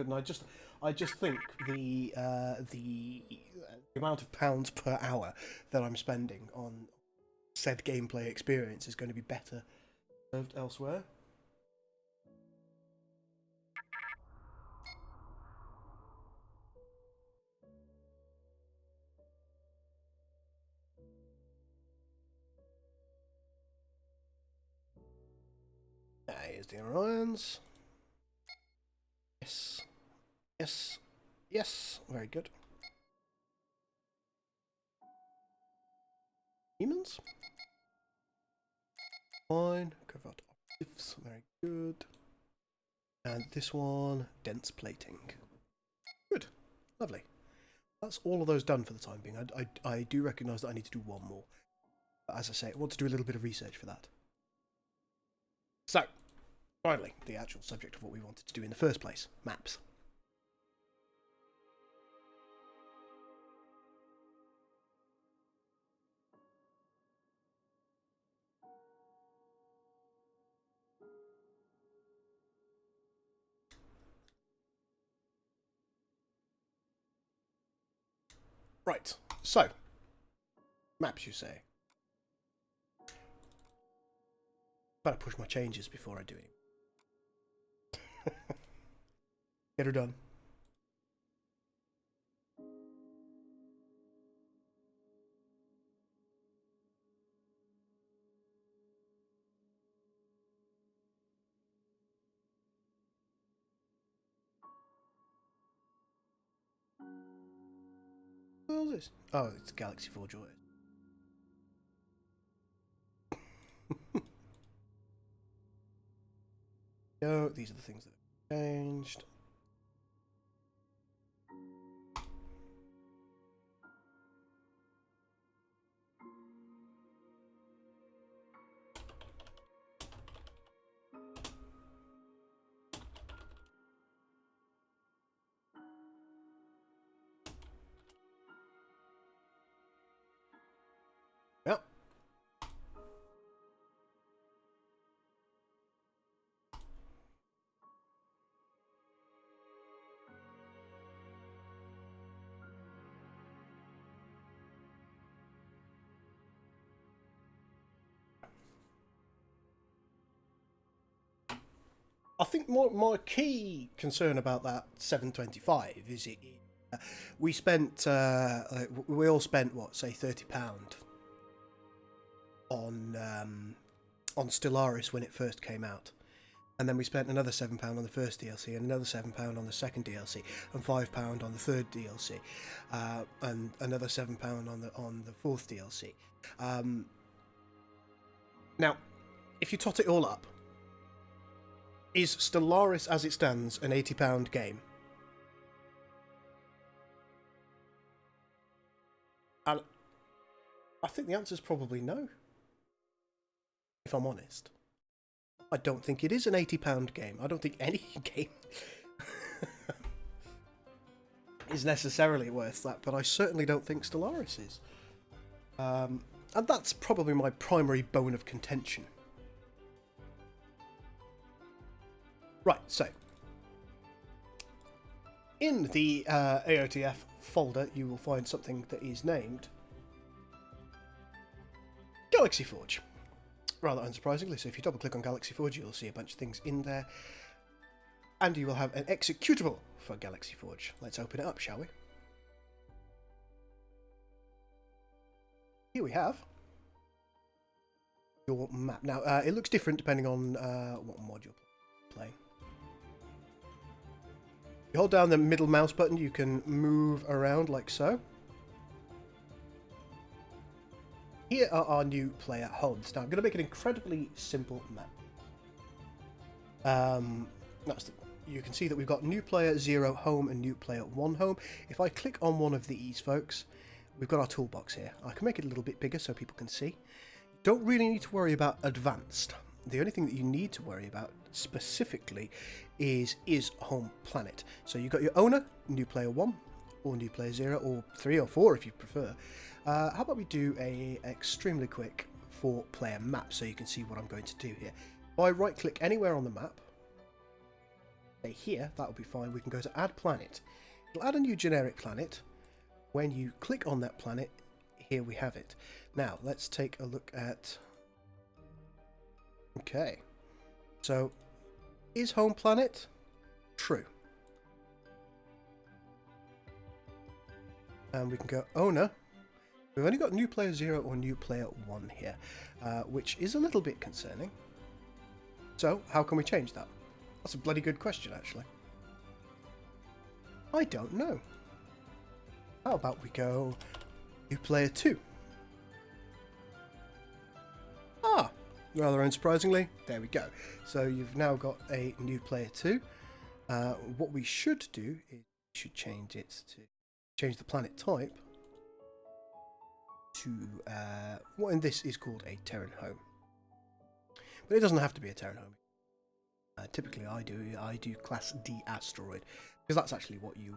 And I just think the amount of pounds per hour that I'm spending on said gameplay experience is going to be better served elsewhere. Here's the Orions. Yes. Yes. Yes. Very good. Humans? Fine. Covert operatives. Very good. And this one, dense plating. Good. Lovely. That's all of those done for the time being. I do recognise that I need to do one more. But as I say, I want to do a little bit of research for that. So, finally, the actual subject of what we wanted to do in the first place. Maps. Right, so, maps you say. Better push my changes before I do it. Get her done. What is this? Oh, it's Galaxy Forge Joy. No, these are the things that have changed. Yep. I think my key concern about that 725 is we spent we all spent what, say, £30 on Stellaris when it first came out, and then we spent another £7 on the first DLC, and another £7 on the second DLC, and £5 on the third DLC, and another £7 on the fourth DLC. Now, if you tot it all up, is Stellaris, as it stands, an £80 game? And I think the answer is probably no, if I'm honest. I don't think it is an £80 game. I don't think any game is necessarily worth that, but I certainly don't think Stellaris is. And that's probably my primary bone of contention. Right, so in the AOTF folder you will find something that is named Galaxy Forge. Rather unsurprisingly, so if you double click on Galaxy Forge you'll see a bunch of things in there, and you will have an executable for Galaxy Forge. Let's open it up, shall we? Here we have your map. Now it looks different depending on what mod you're playing. You hold down the middle mouse button, you can move around like so. Here are our new player HUDs. Now I'm going to make an incredibly simple map. That's you can see that we've got new player 0 home and new player 1 home. If I click on one of these, folks, we've got our toolbox here. I can make it a little bit bigger so people can see. Don't really need to worry about advanced. The only thing that you need to worry about specifically is home planet. So you've got your owner, new player 1, or new player 0, or 3 or 4 if you prefer. How about we do a extremely quick 4-player map so you can see what I'm going to do here. If I right click anywhere on the map, say here, that'll be fine. We can go to add planet. It'll add a new generic planet. When you click on that planet, here we have it. Now let's take a look at, okay, so is home planet true? And we can go owner. We've only got new player 0 or new player 1 here, which is a little bit concerning. So how can we change that? That's a bloody good question, actually. I don't know. How about we go new player 2? Ah, rather unsurprisingly, there we go. So you've now got a new player 2. What we should do is we should change it to change the planet type to what in this is called a Terran home, but it doesn't have to be a Terran home. Typically, I do Class D asteroid because that's actually what you'll.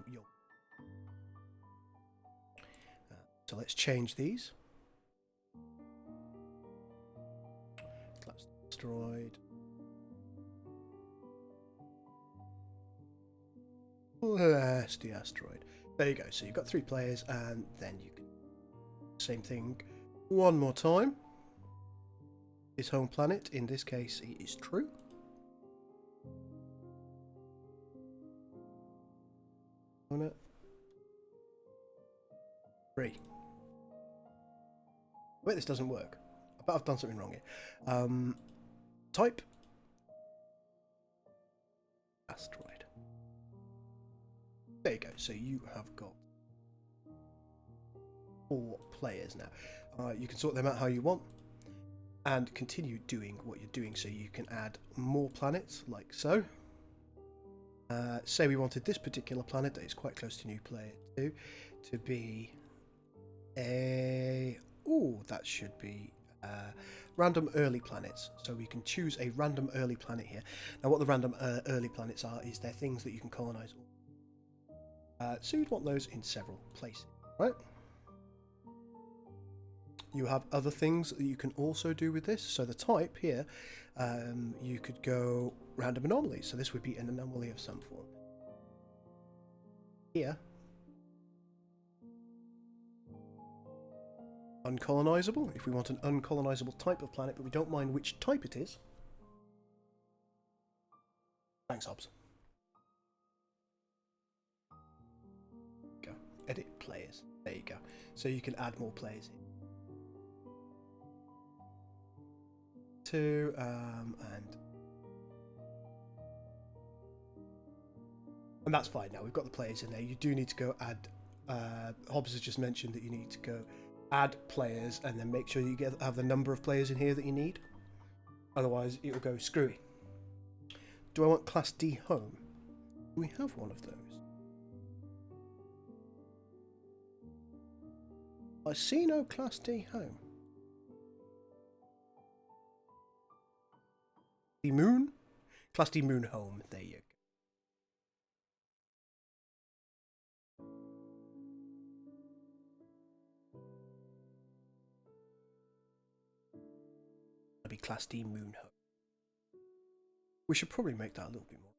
So let's change these. Class D asteroid. Class D asteroid. There you go. So you've got 3 players, and then you can same thing one more time. Is home planet, in this case, it is true. Owner 3. Wait, this doesn't work. I bet I've done something wrong here. Type asteroid. There you go. So you have got 4 players now. You can sort them out how you want and continue doing what you're doing. So you can add more planets like so. Say we wanted this particular planet that is quite close to new player 2 to be a... oh, that should be random early planets. So we can choose a random early planet here. Now what the random early planets are is they're things that you can colonize. So you'd want those in several places, right? You have other things that you can also do with this. So the type here, you could go random anomalies. So this would be an anomaly of some form. Here, uncolonizable. If we want an uncolonizable type of planet, but we don't mind which type it is. Thanks, Hobbs. Go. Edit players. There you go. So you can add more players in. And that's fine now. We've got the players in there. You do need to go add. Hobbs has just mentioned that you need to go add players and then make sure you have the number of players in here that you need. Otherwise, it will go screwy. Do I want Class D home? Do we have one of those? I see no Class D home. The moon? Class D moon home. There you go. That'll be Class D moon home. We should probably make that a little bit more.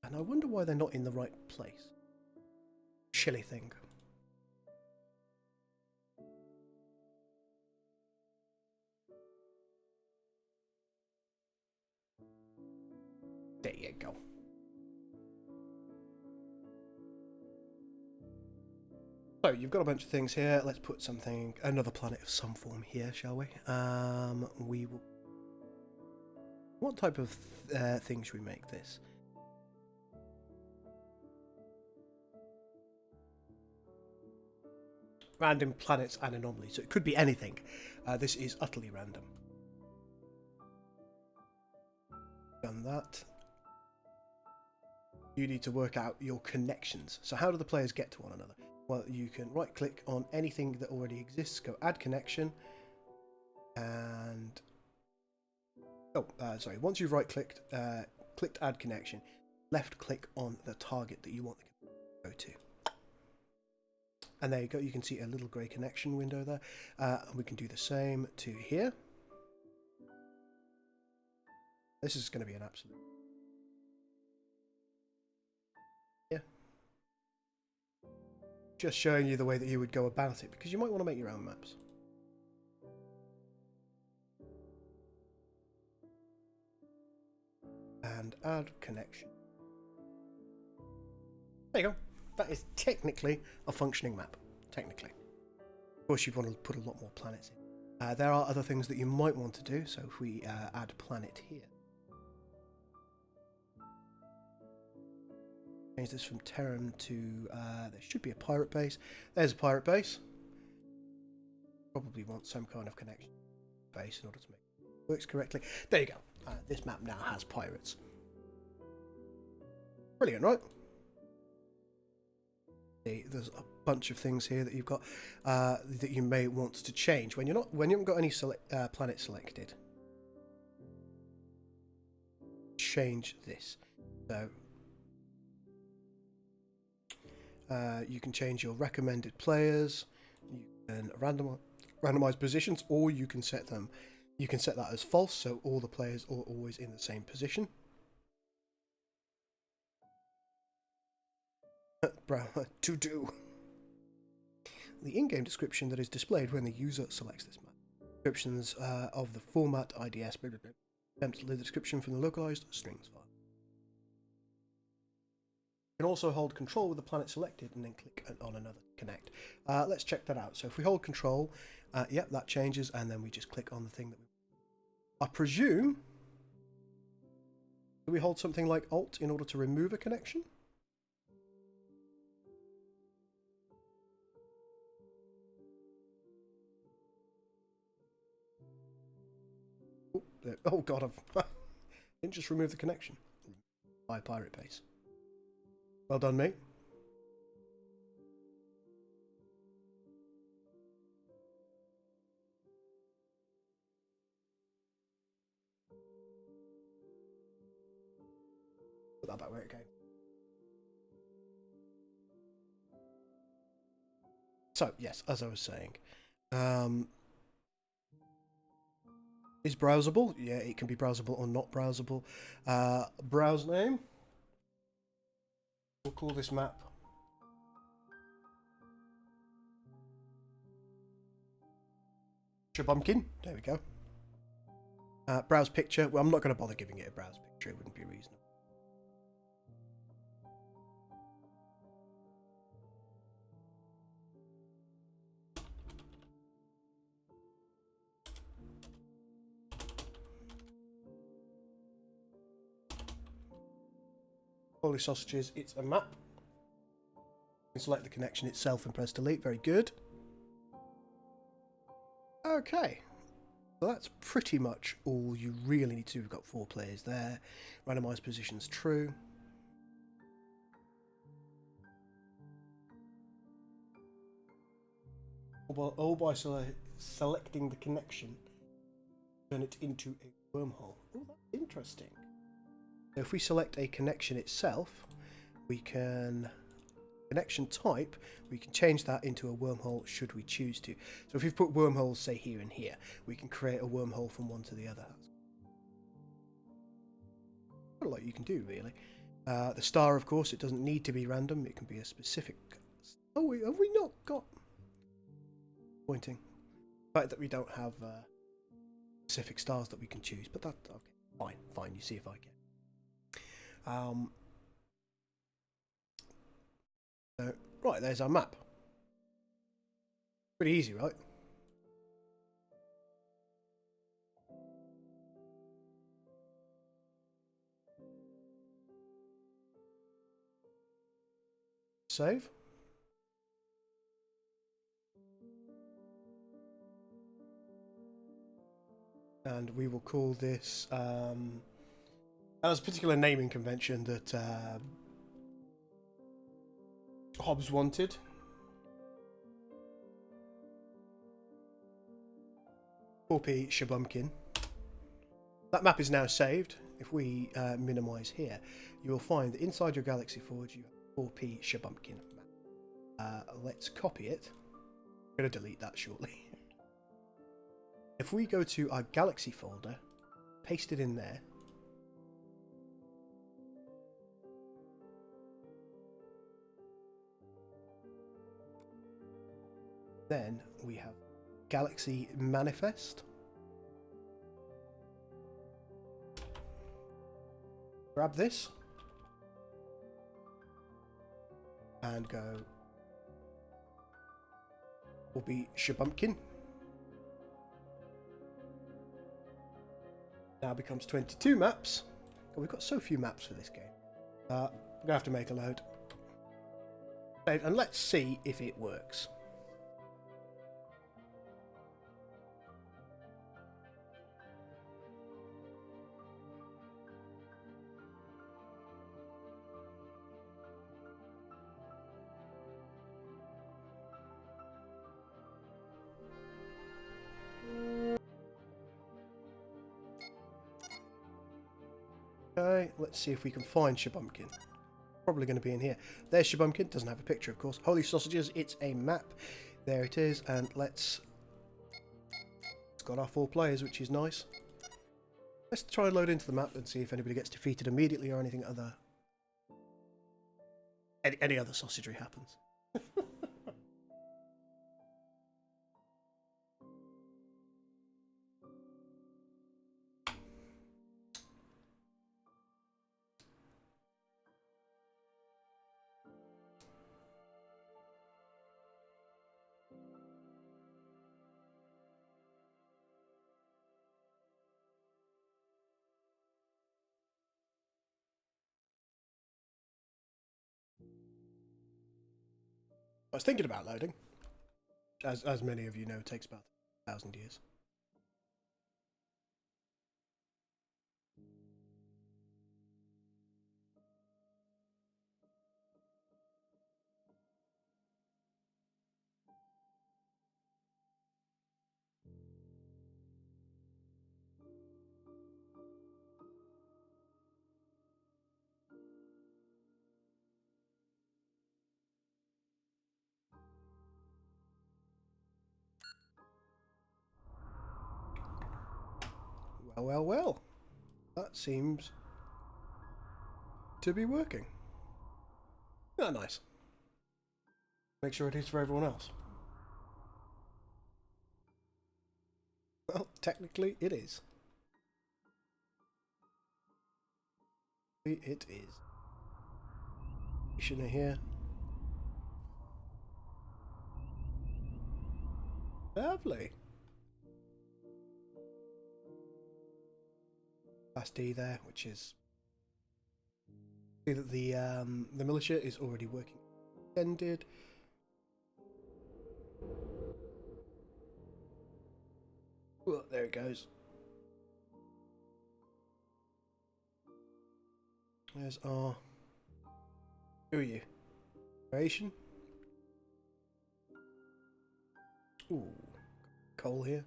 And I wonder why they're not in the right place. Shilly thing. There you go. So you've got a bunch of things here. Let's put something, another planet of some form here, shall we? We will. What type of thing should we make this? Random planets and anomalies. So it could be anything. This is utterly random. Done that. you need to work out your connections. So how do the players get to one another? Well, you can right click on anything that already exists, go add connection, and once you've right clicked add connection, left click on the target that you want the connection to go to. And there you go, you can see a little grey connection window there. And we can do the same to here. This is going to be an absolute... Yeah. Just showing you the way that you would go about it, because you might want to make your own maps. And add connection. There you go. That is technically a functioning map. Technically. Of course, you'd want to put a lot more planets in. There are other things that you might want to do. So if we add planet here. Change this from Terran to, there should be a pirate base. There's a pirate base. Probably want some kind of connection base in order to make it works correctly. There you go. This map now has pirates. Brilliant, right? There's a bunch of things here that you've got that you may want to change when you haven't got any planet selected. Change this. So you can change your recommended players. You can randomize positions, or you can set them. You can set that as false, so all the players are always in the same position. To do. The in-game description that is displayed when the user selects this map. Descriptions of the format, IDS, attempts the description from the localized strings file. You can also hold control with the planet selected and then click on another connect. Let's check that out. So if we hold control, yep, that changes, and then we just click on the thing that we... I presume... Do we hold something like Alt in order to remove a connection? Oh god, I didn't just remove the connection. By pirate base. Well done, mate. Put that back where it came. So, yes, as I was saying, is browsable? Yeah, it can be browsable or not browsable. Browse name. We'll call this map Bumpkin. There we go. Browse picture. Well, I'm not going to bother giving it a browse picture. It wouldn't be reasonable. Holy sausages, it's a map. You can select the connection itself and press delete. Very good. Okay. So that's pretty much all you really need to do. We've got 4 players there. Randomized positions true. All by selecting the connection, turn it into a wormhole. Oh, that's interesting. So if we select a connection itself, we can... Connection type, we can change that into a wormhole should we choose to. So if we've put wormholes, say here and here, we can create a wormhole from one to the other. Quite a lot you can do, really. The star, of course, it doesn't need to be random. It can be a specific... Oh, have we not got... Pointing. The fact that we don't have specific stars that we can choose, but that... Okay, fine, you see if I can. Right, there's our map. Pretty easy, right? Save. And we will call this... there's a particular naming convention that Hobbs wanted. P Shabumpkin. That map is now saved. If we minimise here, you will find that inside your Galaxy Forge you have 4P Shabumpkin map. Let's copy it. I'm going to delete that shortly. If we go to our Galaxy folder, paste it in there. Then we have Galaxy Manifest. Grab this and go will be Shabumpkin. Now becomes 22 maps. Oh, we've got so few maps for this game. I'm gonna have to make a load. And let's see if it works. Okay, let's see if we can find Shabumpkin. Probably going to be in here. There's Shabumpkin. Doesn't have a picture, of course. Holy sausages, it's a map. There it is. And let's... It's got our 4 players, which is nice. Let's try and load into the map and see if anybody gets defeated immediately or anything other... Any other sausagery happens. I was thinking about loading. As many of you know, it takes about 1,000 years. Well. That seems to be working. Oh, nice. Make sure it is for everyone else. Well, technically it is. It is. Shouldn't here. Lovely. Class D there, which is see that the militia is already working. Ended. Oh, there it goes. There's our. Who are you? Creation. Ooh, coal here.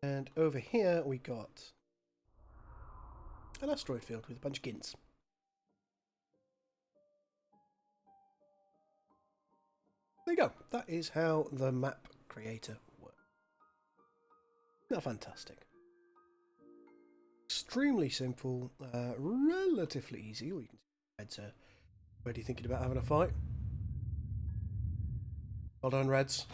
And over here we got an asteroid field with a bunch of gints. There you go. That is how the map creator works. Not fantastic. Extremely simple, relatively easy. You can see Reds are already thinking about having a fight. Well done, Reds.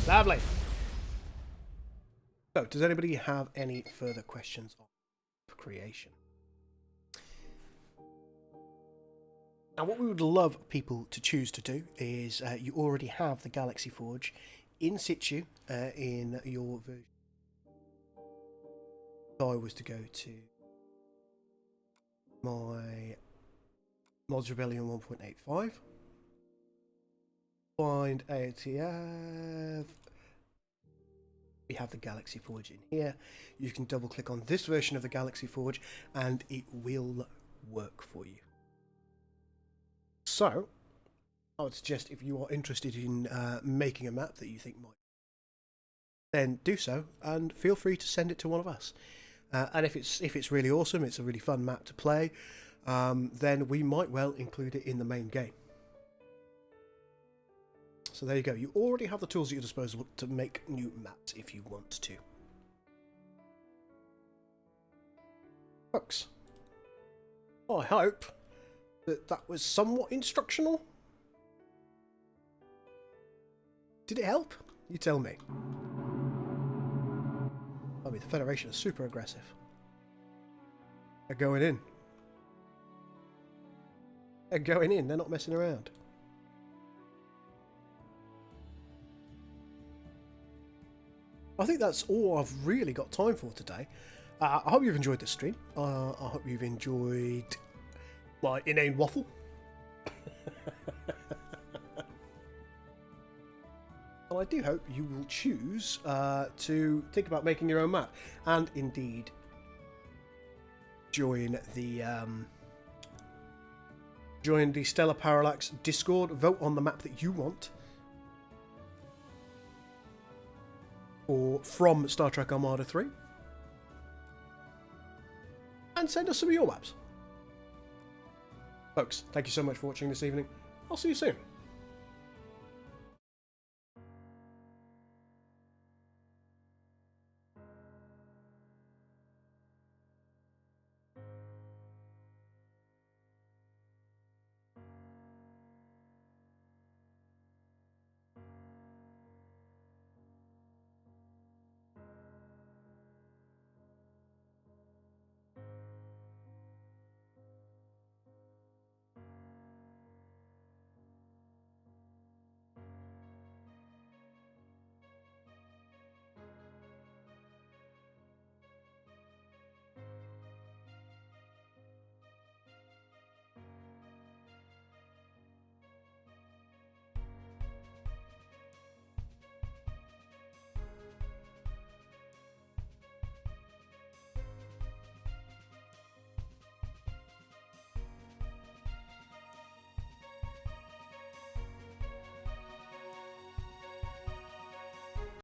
Lovely. So, does anybody have any further questions on creation? Now, what we would love people to choose to do is you already have the Galaxy Forge in situ in your version. If I was to go to my Mods Rebellion 1.85, find ATF. We have the Galaxy Forge in here. You can double click on this version of the Galaxy Forge and it will work for you. So, I would suggest if you are interested in making a map that you think might, then do so and feel free to send it to one of us. And if it's really awesome, it's a really fun map to play, then we might well include it in the main game. So there you go. You already have the tools at your disposal to make new maps if you want to. Folks, I hope that was somewhat instructional. Did it help? You tell me. I mean, the Federation is super aggressive. They're going in. They're going in. They're not messing around. I think that's all I've really got time for today. I hope you've enjoyed this stream. I hope you've enjoyed my inane waffle. And I do hope you will choose to think about making your own map. And indeed, join the Stellar Parallax Discord. Vote on the map that you want. Or from Star Trek Armada 3. And send us some of your maps. Folks, thank you so much for watching this evening. I'll see you soon.